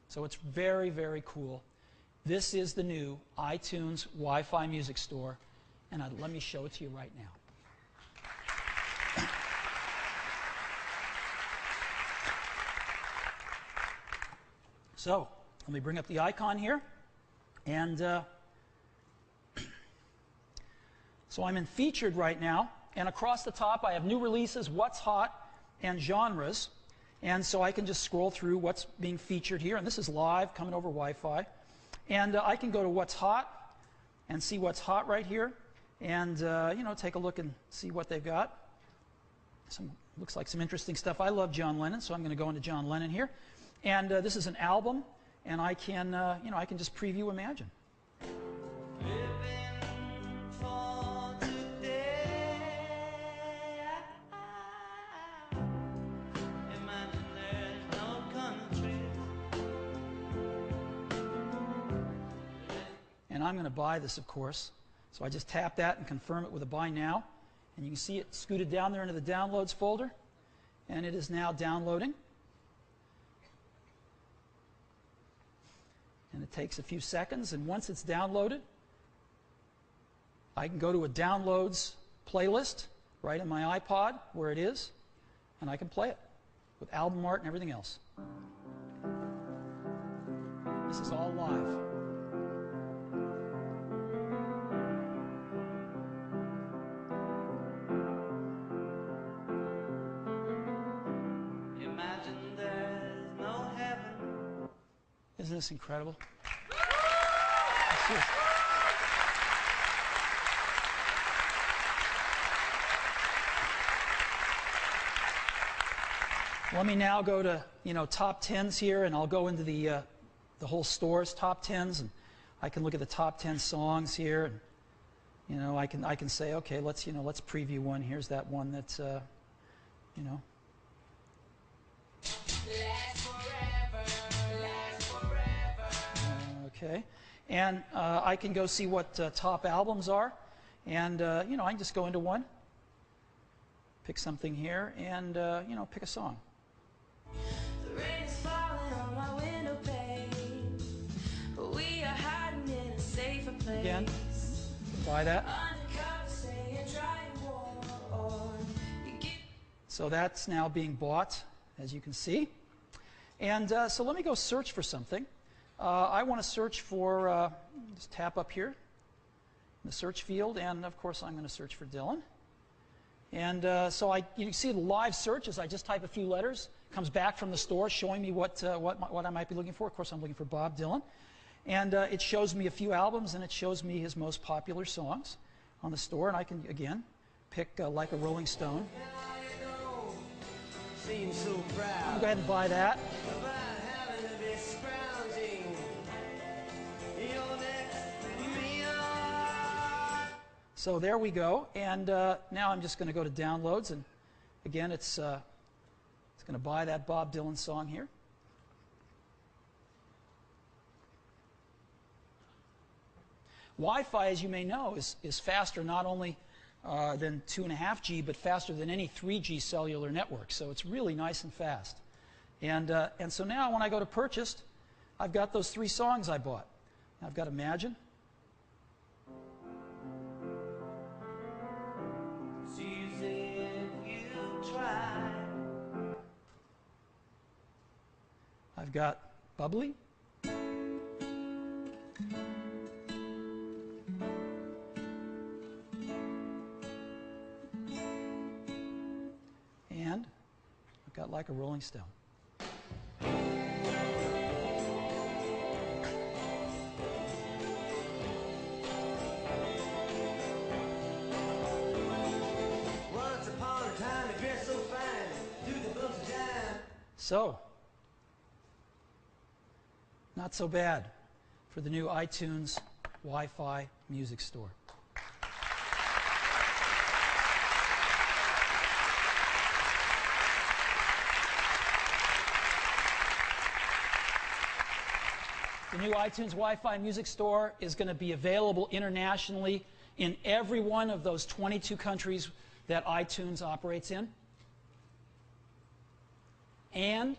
So it's very, very cool. This is the new iTunes Wi-Fi music store, and let me show it to you right now. So let me bring up the icon here, and so I'm in featured right now, and across the top I have new releases, what's hot, and genres, and so I can just scroll through what's being featured here, and this is live coming over Wi-Fi, and I can go to what's hot and see what's hot right here, and you know, take a look and see what they've got. Looks like some interesting stuff. I love John Lennon, so I'm going to go into John Lennon here. And this is an album, and I can, you know, I can just preview Imagine. Living for today. Imagine there's no country. And I'm going to buy this, of course. So I just tap that and confirm it with a buy now. And you can see it scooted down there into the downloads folder. And it is now downloading. And it takes a few seconds, and once it's downloaded, I can go to a downloads playlist right in my iPod where it is, and I can play it with album art and everything else. This is all live. Imagine there's no heaven. Isn't this incredible? Let me now go to, you know, top 10s here, and I'll go into the whole store's top 10s, and I can look at the top 10 songs here, and you know, I can say, okay, let's preview one. Here's that one that's you know. Okay, and I can go see what top albums are, and you know, I can just go into one, pick something here, and you know, pick a song. The rain is falling on my window pane, but we are hiding in a safer place. Again, buy that. Undercover, staying dry and warm. You get So that's now being bought, as you can see. And so let me go search for something. I want to search for, just tap up here in the search field, and of course I'm going to search for Dylan. And so you can see the live search as I just type a few letters, comes back from the store showing me what I might be looking for. Of course I'm looking for Bob Dylan. And it shows me a few albums, and it shows me his most popular songs on the store, and I can, again, pick Like a Rolling Stone. Seems so proud I'll go ahead and buy that. about having to be scrounging. You're next, me on. So there we go, and now I'm just going to go to downloads, and again, it's going to buy that Bob Dylan song here. Wi-Fi, as you may know, is faster not only than 2.5G, but faster than any 3G cellular network. So it's really nice and fast. And so now when I go to purchased, I've got those 3 songs I bought. I've got Imagine. Susie, if you try. I've got Bubbly. And I've got Like a Rolling Stone. Once upon a time, you dressed so fine, through the bumps of time. So, not so bad for the new iTunes Wi-Fi music store. The new iTunes Wi-Fi music store is going to be available internationally in every one of those 22 countries that iTunes operates in. And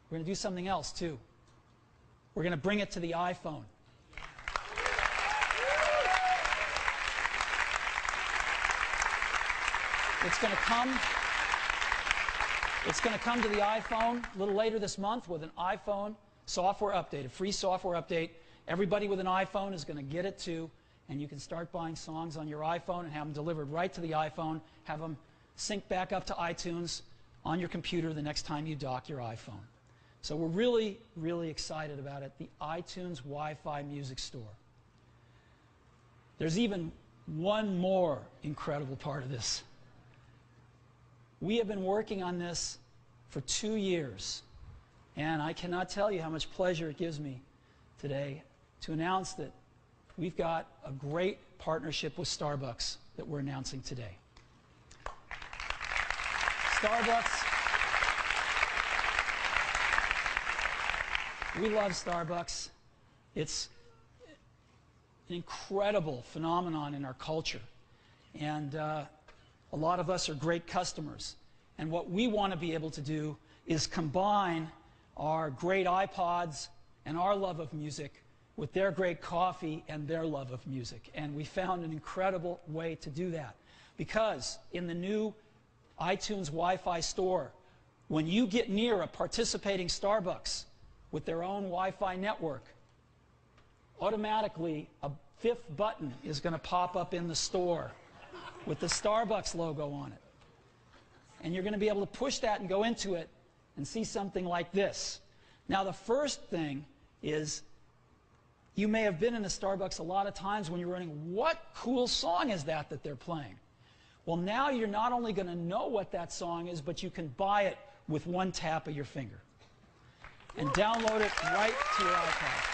we're going to do something else, too. We're going to bring it to the iPhone. It's going to come to the iPhone a little later this month with an iPhone software update, a free software update. Everybody with an iPhone is going to get it too, and you can start buying songs on your iPhone and have them delivered right to the iPhone, have them sync back up to iTunes on your computer the next time you dock your iPhone. So we're really, really excited about it, the iTunes Wi-Fi Music Store. There's even one more incredible part of this. We have been working on this for 2 years, and I cannot tell you how much pleasure it gives me today to announce that we've got a great partnership with Starbucks that we're announcing today. Starbucks, we love Starbucks. It's an incredible phenomenon in our culture, and a lot of us are great customers. And what we want to be able to do is combine our great iPods and our love of music with their great coffee and their love of music. And we found an incredible way to do that. Because in the new iTunes Wi-Fi store, when you get near a participating Starbucks with their own Wi-Fi network, automatically a fifth button is going to pop up in the store with the Starbucks logo on it. And you're going to be able to push that and go into it and see something like this. Now, the first thing is you may have been in a Starbucks a lot of times when you're running, what cool song is that they're playing? Well, now you're not only going to know what that song is, but you can buy it with one tap of your finger and download it right to your iPad.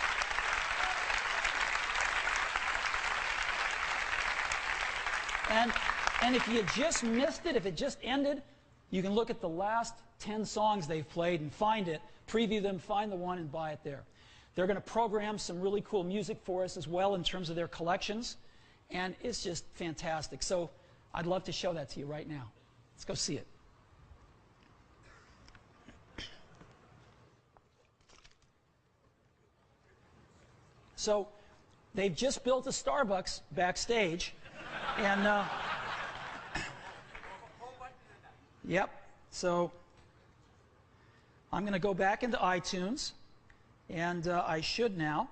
And if you just missed it, if it just ended, you can look at the last 10 songs they've played and find it, preview them, find the one, and buy it there. They're going to program some really cool music for us as well in terms of their collections, and it's just fantastic. So I'd love to show that to you right now. Let's go see it. So they've just built a Starbucks backstage. And, yep, so I'm going to go back into iTunes, and I should now.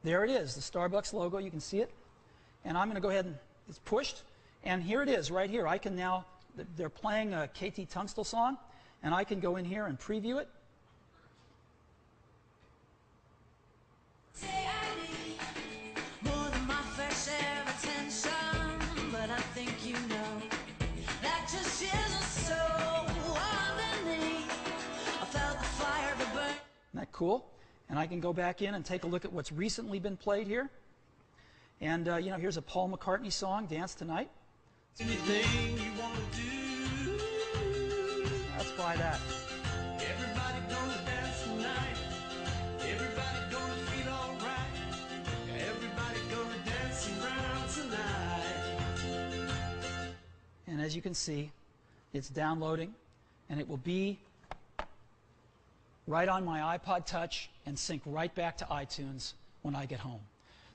There it is, the Starbucks logo, you can see it. And I'm going to go ahead and, it's pushed, and here it is, right here. I can now, they're playing a KT Tunstall song, and I can go in here and preview it. Isn't that cool? And I can go back in and take a look at what's recently been played here. And, you know, here's a Paul McCartney song, Dance Tonight. Anything you want to do. Let's buy that. Everybody gonna dance tonight. Everybody gonna feel alright. Everybody gonna dance around tonight. And as you can see, it's downloading, and it will be right on my iPod Touch and sync right back to iTunes when I get home.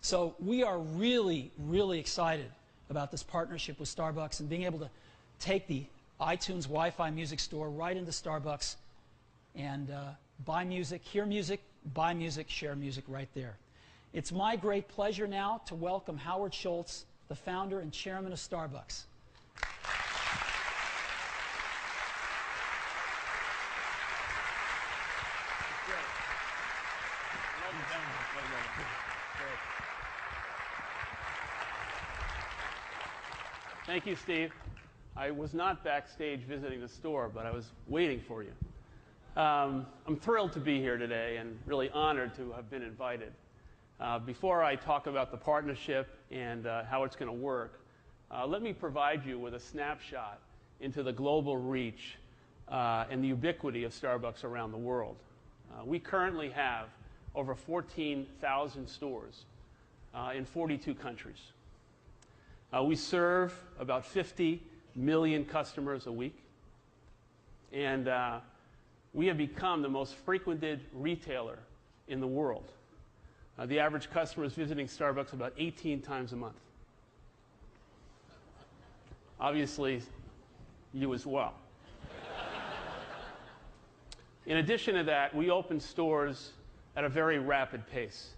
So we are really, really excited about this partnership with Starbucks and being able to take the iTunes Wi-Fi Music Store right into Starbucks and buy music, hear music, buy music, share music right there. It's my great pleasure now to welcome Howard Schultz, the founder and chairman of Starbucks. Thank you, Steve. I was not backstage visiting the store, but I was waiting for you. I'm thrilled to be here today and really honored to have been invited. Before I talk about the partnership and how it's going to work, let me provide you with a snapshot into the global reach and the ubiquity of Starbucks around the world. We currently have over 14,000 stores in 42 countries. We serve about 50 million customers a week. And we have become the most frequented retailer in the world. The average customer is visiting Starbucks about 18 times a month. Obviously, you as well. In addition to that, we open stores at a very rapid pace,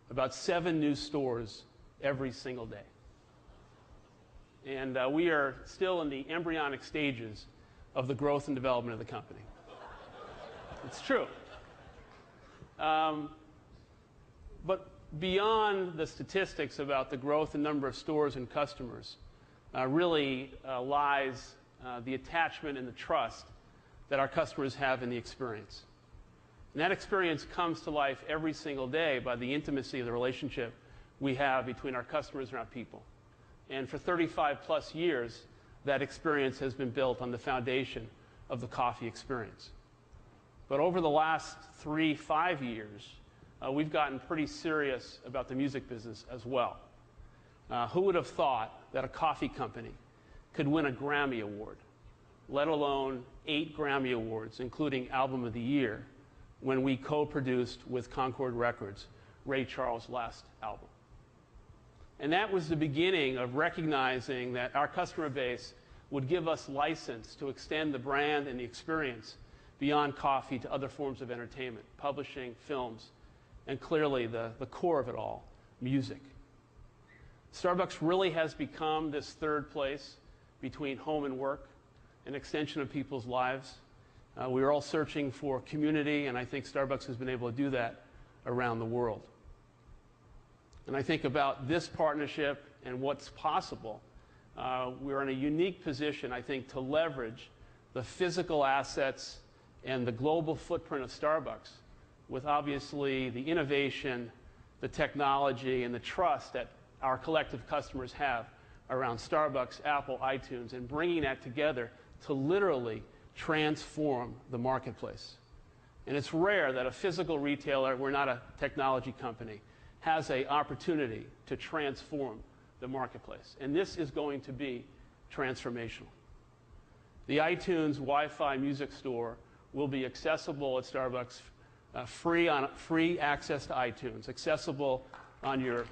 about 7 new stores every single day. And we are still in the embryonic stages of the growth and development of the company. It's true. But beyond the statistics about the growth and number of stores and customers, really lies the attachment and the trust that our customers have in the experience. And that experience comes to life every single day by the intimacy of the relationship we have between our customers and our people. And for 35 plus years, that experience has been built on the foundation of the coffee experience. But over the last 3-5 years, we've gotten pretty serious about the music business as well. Who would have thought that a coffee company could win a Grammy Award, let alone 8 Grammy Awards, including Album of the Year, when we co-produced with Concord Records Ray Charles' last album. And that was the beginning of recognizing that our customer base would give us license to extend the brand and the experience beyond coffee to other forms of entertainment, publishing, films, and clearly the core of it all, music. Starbucks really has become this third place between home and work, an extension of people's lives. We are all searching for community, and I think Starbucks has been able to do that around the world. And I think about this partnership and what's possible. We're in a unique position, I think, to leverage the physical assets and the global footprint of Starbucks with obviously the innovation, the technology, and the trust that our collective customers have around Starbucks, Apple, iTunes, and bringing that together to literally transform the marketplace. And it's rare that a physical retailer, we're not a technology company, has an opportunity to transform the marketplace. And this is going to be transformational. The iTunes Wi-Fi music store will be accessible at Starbucks, free access to iTunes, accessible on your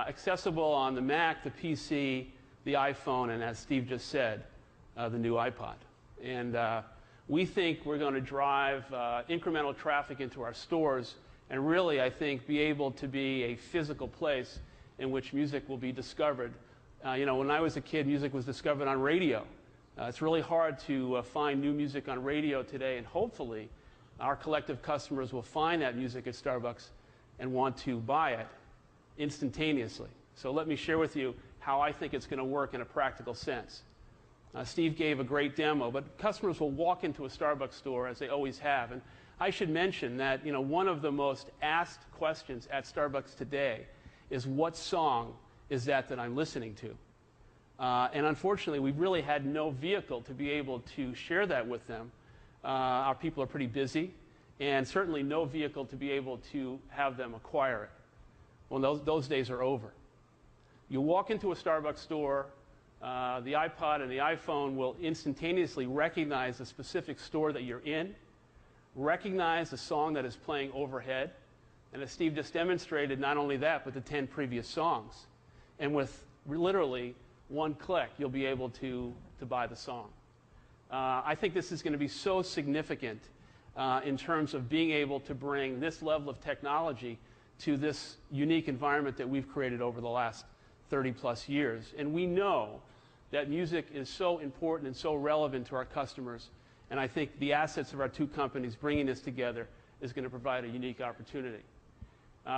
accessible on the Mac, the PC, the iPhone, and as Steve just said, the new iPod. And we think we're going to drive incremental traffic into our stores and really, I think, be able to be a physical place in which music will be discovered. When I was a kid, music was discovered on radio. It's really hard to find new music on radio today, and hopefully our collective customers will find that music at Starbucks and want to buy it instantaneously. So let me share with you how I think it's going to work in a practical sense. Steve gave a great demo, but customers will walk into a Starbucks store as they always have. And I should mention that one of the most asked questions at Starbucks today is what song is that I'm listening to? And unfortunately, we've really had no vehicle to be able to share that with them. Our people are pretty busy, and certainly no vehicle to be able to have them acquire it. Well, those days are over. You walk into a Starbucks store, the iPod and the iPhone will instantaneously recognize the specific store that you're in, recognize the song that is playing overhead, and as Steve just demonstrated, not only that, but the 10 previous songs. And with literally one click, you'll be able to buy the song. I think this is going to be so significant in terms of being able to bring this level of technology to this unique environment that we've created over the last 30 plus years. And we know that music is so important and so relevant to our customers, and I think the assets of our two companies bringing this together is going to provide a unique opportunity.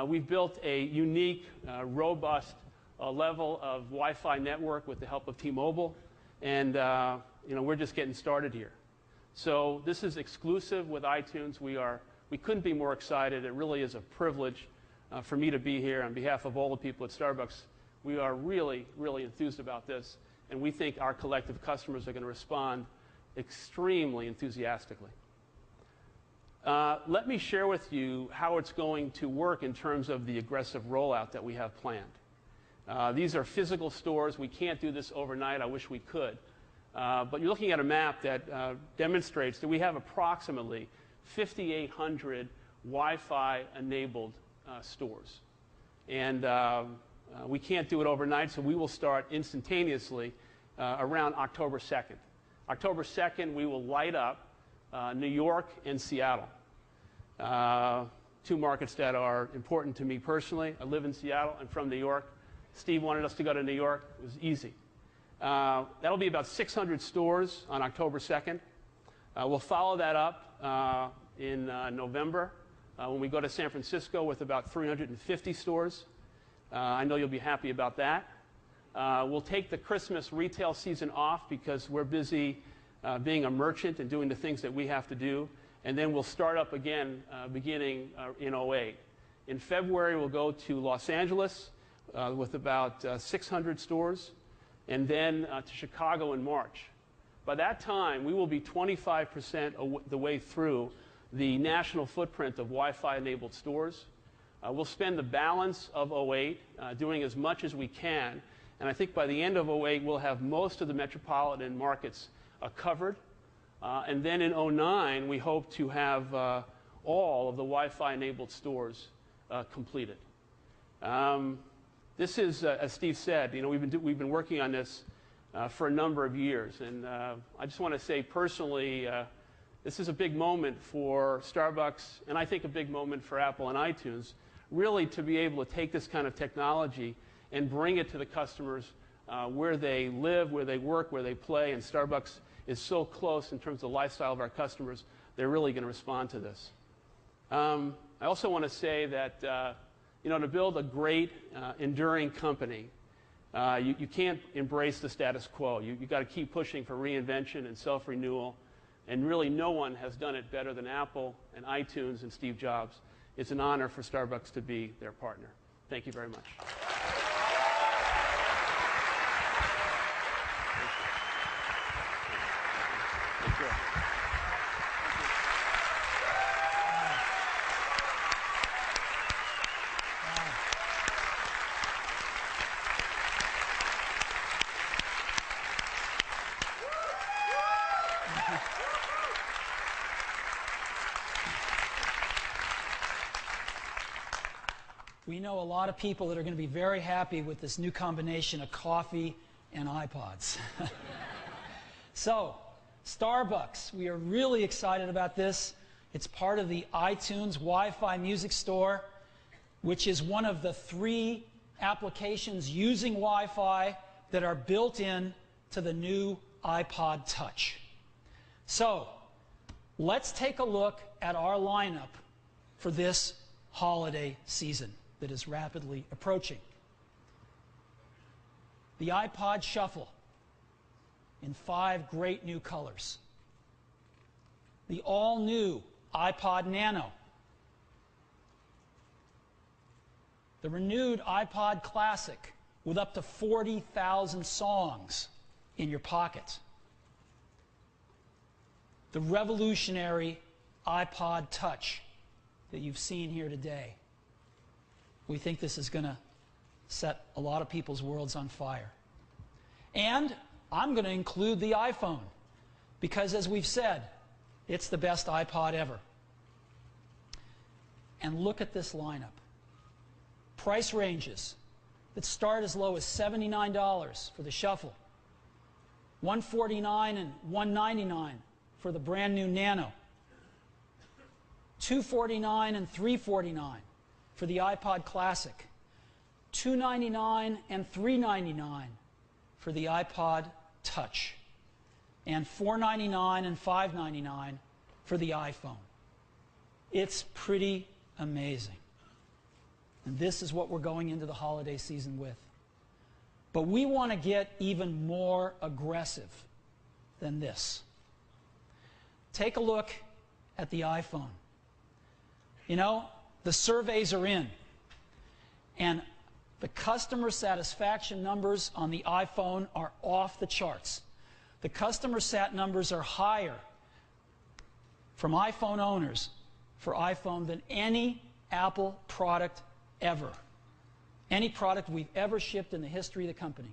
We've built a unique, robust level of Wi-Fi network with the help of T-Mobile, and we're just getting started here. So this is exclusive with iTunes. We couldn't be more excited. It really is a privilege for me to be here on behalf of all the people at Starbucks. We are really, really enthused about this, and we think our collective customers are going to respond extremely enthusiastically. let me share with you how it's going to work in terms of the aggressive rollout that we have planned. These are physical stores. We can't do this overnight. I wish we could. But you're looking at a map that demonstrates that we have approximately 5,800 Wi-Fi enabled stores. And we can't do it overnight, so we will start instantaneously around October 2nd. October 2nd, we will light up New York and Seattle, two markets that are important to me personally. I live in Seattle. I'm from New York. Steve wanted us to go to New York. It was easy. That'll be about 600 stores on October 2nd. We'll follow that up in November when we go to San Francisco with about 350 stores. I know you'll be happy about that. We'll take the Christmas retail season off because we're busy being a merchant and doing the things that we have to do. And then we'll start up again beginning in 2008. In February, we'll go to Los Angeles with about 600 stores, and then to Chicago in March. By that time, we will be 25% the way through the national footprint of Wi-Fi enabled stores. We'll spend the balance of 2008 doing as much as we can, and I think by the end of 2008 we'll have most of the metropolitan markets covered. And then in 2009 we hope to have all of the Wi-Fi enabled stores completed. This is, as Steve said, you know, we've been working on this for a number of years, and I just want to say personally, this is a big moment for Starbucks, and I think a big moment for Apple and iTunes, really to be able to take this kind of technology and bring it to the customers where they live, where they work, where they play, and Starbucks is so close in terms of the lifestyle of our customers, they're really going to respond to this. I also want to say that you know, to build a great, enduring company, you can't embrace the status quo. You've got to keep pushing for reinvention and self-renewal, and really no one has done it better than Apple and iTunes and Steve Jobs. It's an honor for Starbucks to be their partner. Thank you very much. Thank you. We know a lot of people that are going to be very happy with this new combination of coffee and iPods. So, Starbucks, we are really excited about this. It's part of the iTunes Wi-Fi Music Store, which is one of the 3 applications using Wi-Fi that are built in to the new iPod Touch. So, let's take a look at our lineup for this holiday season that is rapidly approaching. The iPod Shuffle in 5 great new colors. The all-new iPod Nano. The renewed iPod Classic with up to 40,000 songs in your pocket. The revolutionary iPod Touch that you've seen here today. We think this is going to set a lot of people's worlds on fire. And I'm going to include the iPhone because, as we've said, it's the best iPod ever. And look at this lineup. Price ranges that start as low as $79 for the Shuffle, $149 and $199 for the brand new Nano, $249 and $349 for the iPod Classic, $299 and $399 for the iPod Touch, and $499 and $599 for the iPhone. It's pretty amazing. And this is what we're going into the holiday season with. But we want to get even more aggressive than this. Take a look at the iPhone. You know, the surveys are in, and the customer satisfaction numbers on the iPhone are off the charts. The customer sat numbers are higher from iPhone owners for iPhone than any Apple product ever. Any product we've ever shipped in the history of the company.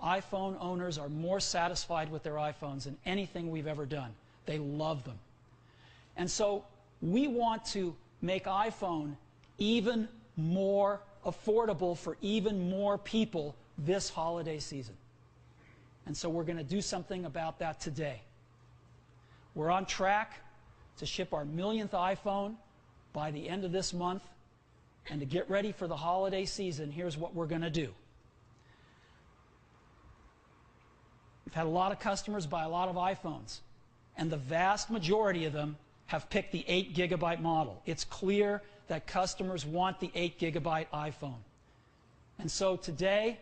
iPhone owners are more satisfied with their iPhones than anything we've ever done. They love them. And so we want to make iPhone even more affordable for even more people this holiday season. And so we're going to do something about that today. We're on track to ship our millionth iPhone by the end of this month. And to get ready for the holiday season, here's what we're going to do. We've had a lot of customers buy a lot of iPhones, and the vast majority of them have picked the 8 gigabyte model. It's clear that customers want the 8 gigabyte iPhone. And so today,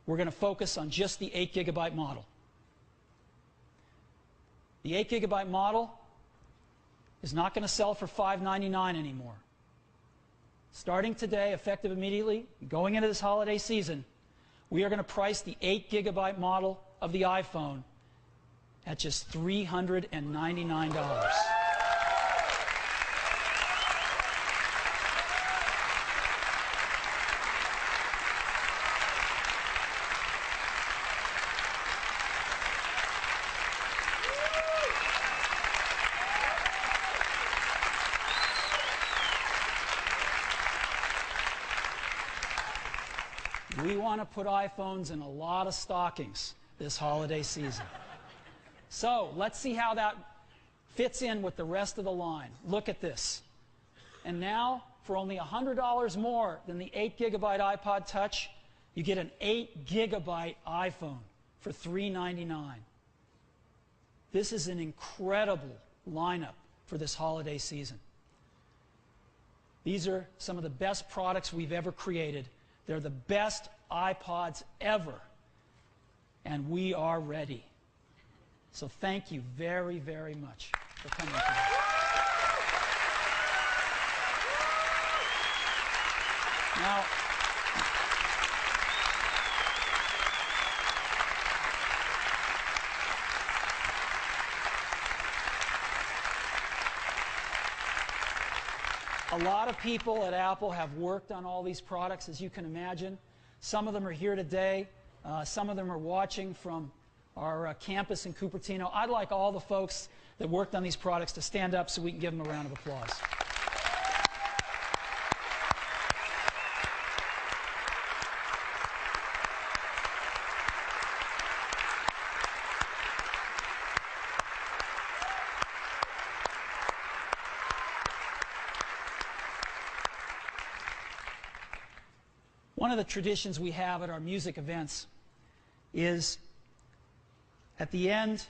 we're going to focus on just the 8 gigabyte model. The 8 gigabyte model is not going to sell for $599 anymore. Starting today, effective immediately, going into this holiday season, we are going to price the 8 gigabyte model of the iPhone at just $399. We want to put iPhones in a lot of stockings this holiday season. So let's see how that fits in with the rest of the line. Look at this. And now, for only $100 more than the 8 gigabyte iPod Touch, you get an 8 gigabyte iPhone for $399. This is an incredible lineup for this holiday season. These are some of the best products we've ever created. They're the best iPods ever, and we are ready. So thank you very, very much for coming today. Now, a lot of people at Apple have worked on all these products, as you can imagine. Some of them are here today. Some of them are watching from our campus in Cupertino. I'd like all the folks that worked on these products to stand up so we can give them a round of applause. One of the traditions we have at our music events is at the end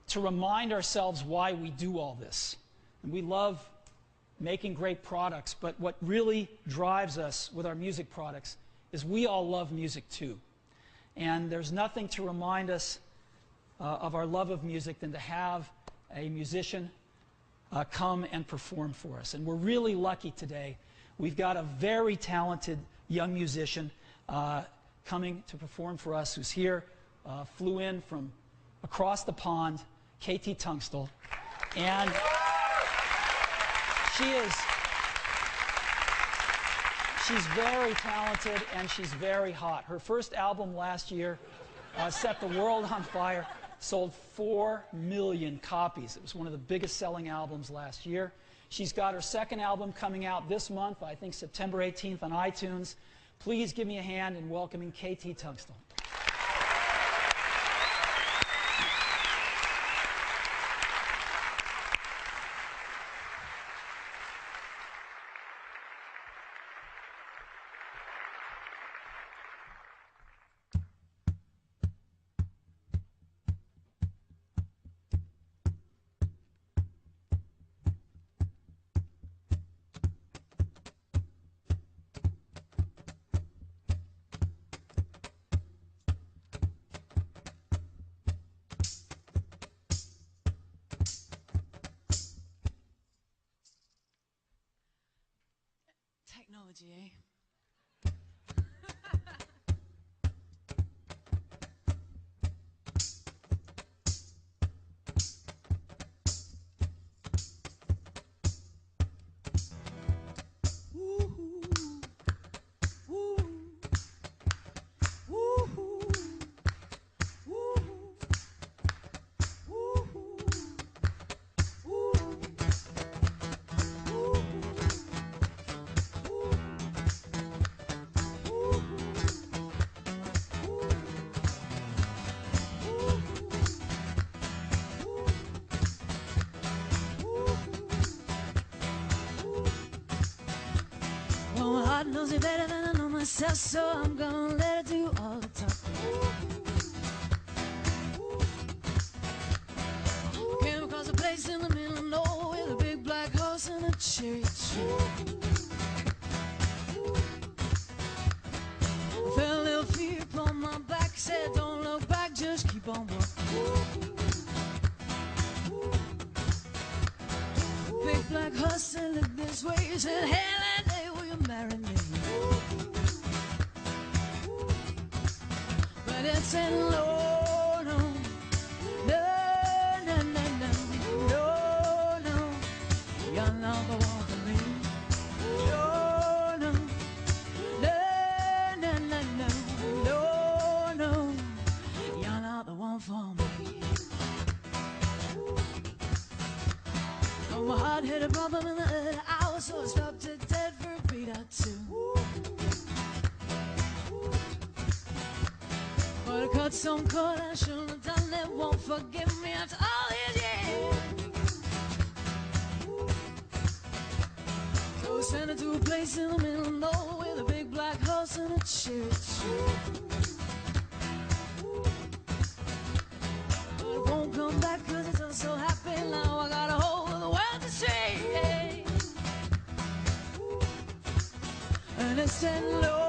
to remind ourselves why we do all this. And we love making great products, but what really drives us with our music products is we all love music too. And there's nothing to remind us of our love of music than to have a musician come and perform for us. And we're really lucky today. We've got a very talented young musician coming to perform for us who's here, flew in from across the pond, KT Tunstall. And she's very talented and she's very hot. Her first album last year set the world on fire, sold 4 million copies. It was one of the biggest selling albums last year. She's got her second album coming out this month, I think September 18th on iTunes. Please give me a hand in welcoming KT Tunstall. Technology, eh? knows me better than I know myself, so I'm gonna let her do all the talking. Came across a place in the middle of nowhere with a big black horse and a cherry tree. I felt a little fear upon my back, said don't look back, just keep on walking. Big black horse said look this way, he said hey that day will you marry me? But it said no, no, no, no, no, no, no, no, you're not the one for me. No, no, no, no, no, no, no, no, you're not the one for me. Oh, my heart hit a problem in the early hour, so I stopped it dead for a beat or two. But I cut some cord, I shouldn't have done it. Won't forgive me after all these years. So I sent her to a place in the middle of nowhere with a big black horse and a cherry tree. But it won't come back cause it's all so happy. Now I got a hold of the world to see. And it said no.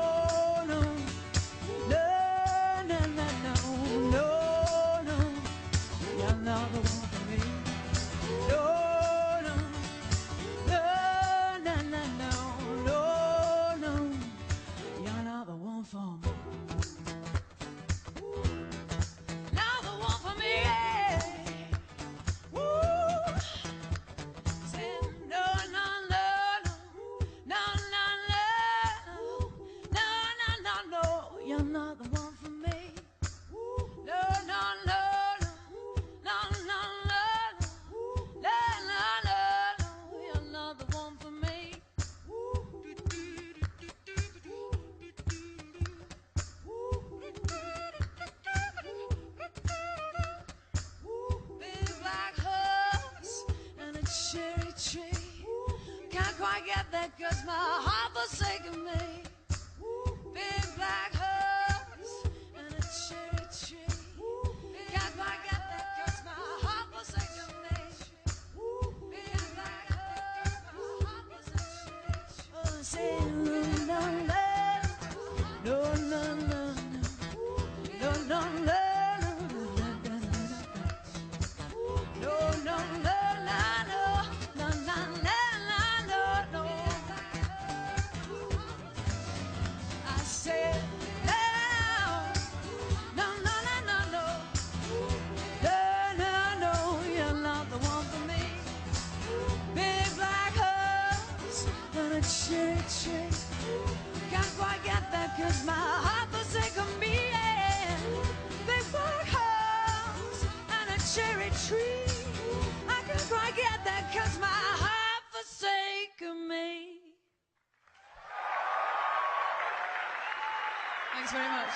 Cause my heart forsaken me. Big black horse and a cherry tree. Can't quite get that cause my heart forsaken me. Big black horse, my heart forsaken me. Oh, say no, no, no, no, no, no, no, no, no, no. Can't quite get that cause my heart forsaken me. Big black house and a cherry tree. I can't quite get that cause my heart forsaken me. Thanks very much.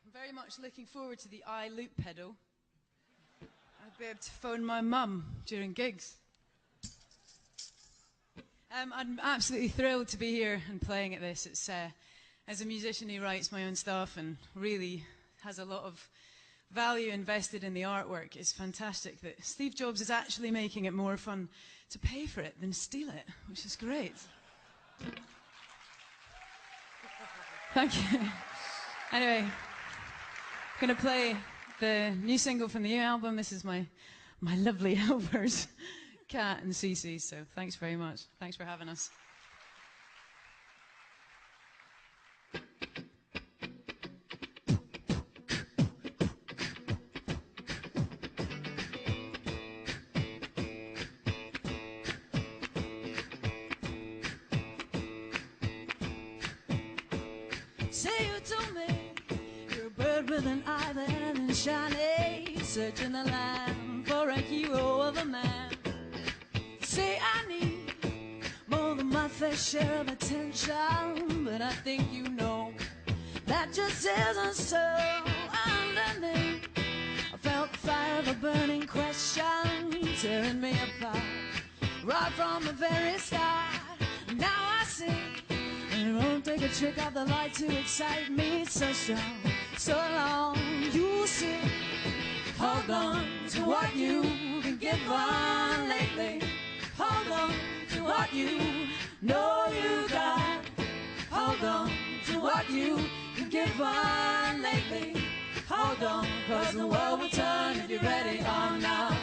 I'm very much looking forward to the iLoop pedal. I'll be able to phone my mum during gigs. I'm absolutely thrilled to be here and playing at this. It's as a musician who writes my own stuff and really has a lot of value invested in the artwork. It's fantastic that Steve Jobs is actually making it more fun to pay for it than steal it, which is great. Thank you. Anyway. I'm going to play the new single from the new album. This is my lovely helpers, Kat and Cece. So thanks very much. Thanks for having us. Say you told me with an eye that isn't shiny, searching the land for a hero of a man. Say I need more than my fair share of attention, but I think you know that just isn't so. Underneath, I felt the fire of a burning question tearing me apart right from the very start. Now I see it won't take a trick of the light to excite me so strong, so long. You see, hold on to what you've been given lately. Hold on to what you know you got. Hold on to what you've been given lately. Hold on, 'cause the world will turn if you're ready or not.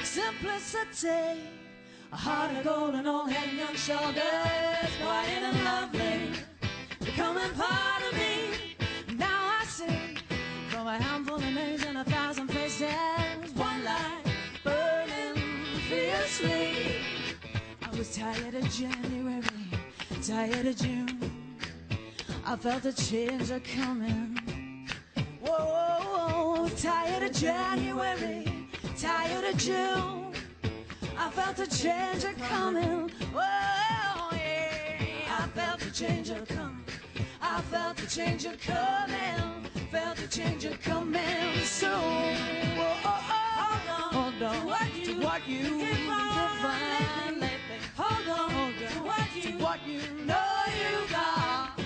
Simplicity, a heart of gold and old head and young shoulders, quiet and lovely, becoming part of me. Now I see, from a handful of names and 1,000 faces, one light burning fiercely. I was tired of January, tired of June. I felt a change a coming. Whoa, whoa, whoa, tired of January, tired of June. I felt a change a coming. Whoa, yeah, I felt a change a coming. I felt a change a coming. Felt a change a coming. So, hold on to what you define lately. Hold on to what you know you got.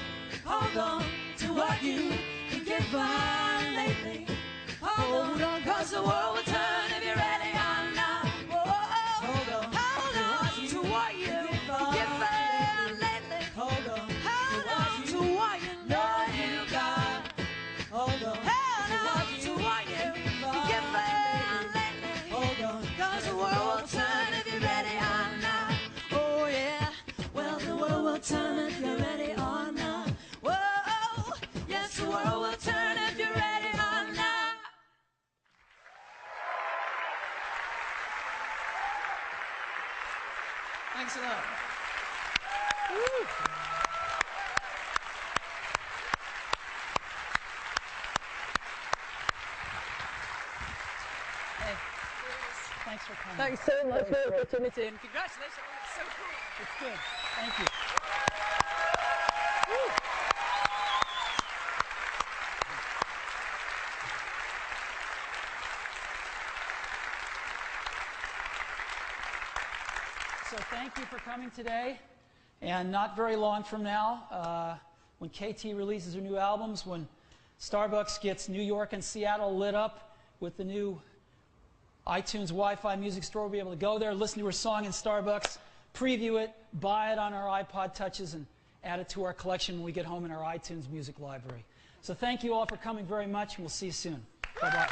Hold on to what you define lately. Hold on, 'cause the world will turn if you're ready or not. Hold on to what you given lately. Hold on to what you know you got. Hold on to what you given lately. Hold on, 'cause the world will turn if you're ready or not. Oh yeah, well the world will turn if you're ready or not. Whoa, yes the world will turn if you're ready or not. Thanks a lot. Woo. Hey, thanks for coming. Thanks so much for the opportunity and congratulations. It's so cool. It's good. Thank you. So thank you for coming today. And not very long from now, when KT releases her new albums, when Starbucks gets New York and Seattle lit up with the new iTunes Wi-Fi music store, we'll be able to go there, listen to her song in Starbucks, preview it, buy it on our iPod Touches, and add it to our collection when we get home in our iTunes music library. So thank you all for coming very much, and we'll see you soon. Bye-bye.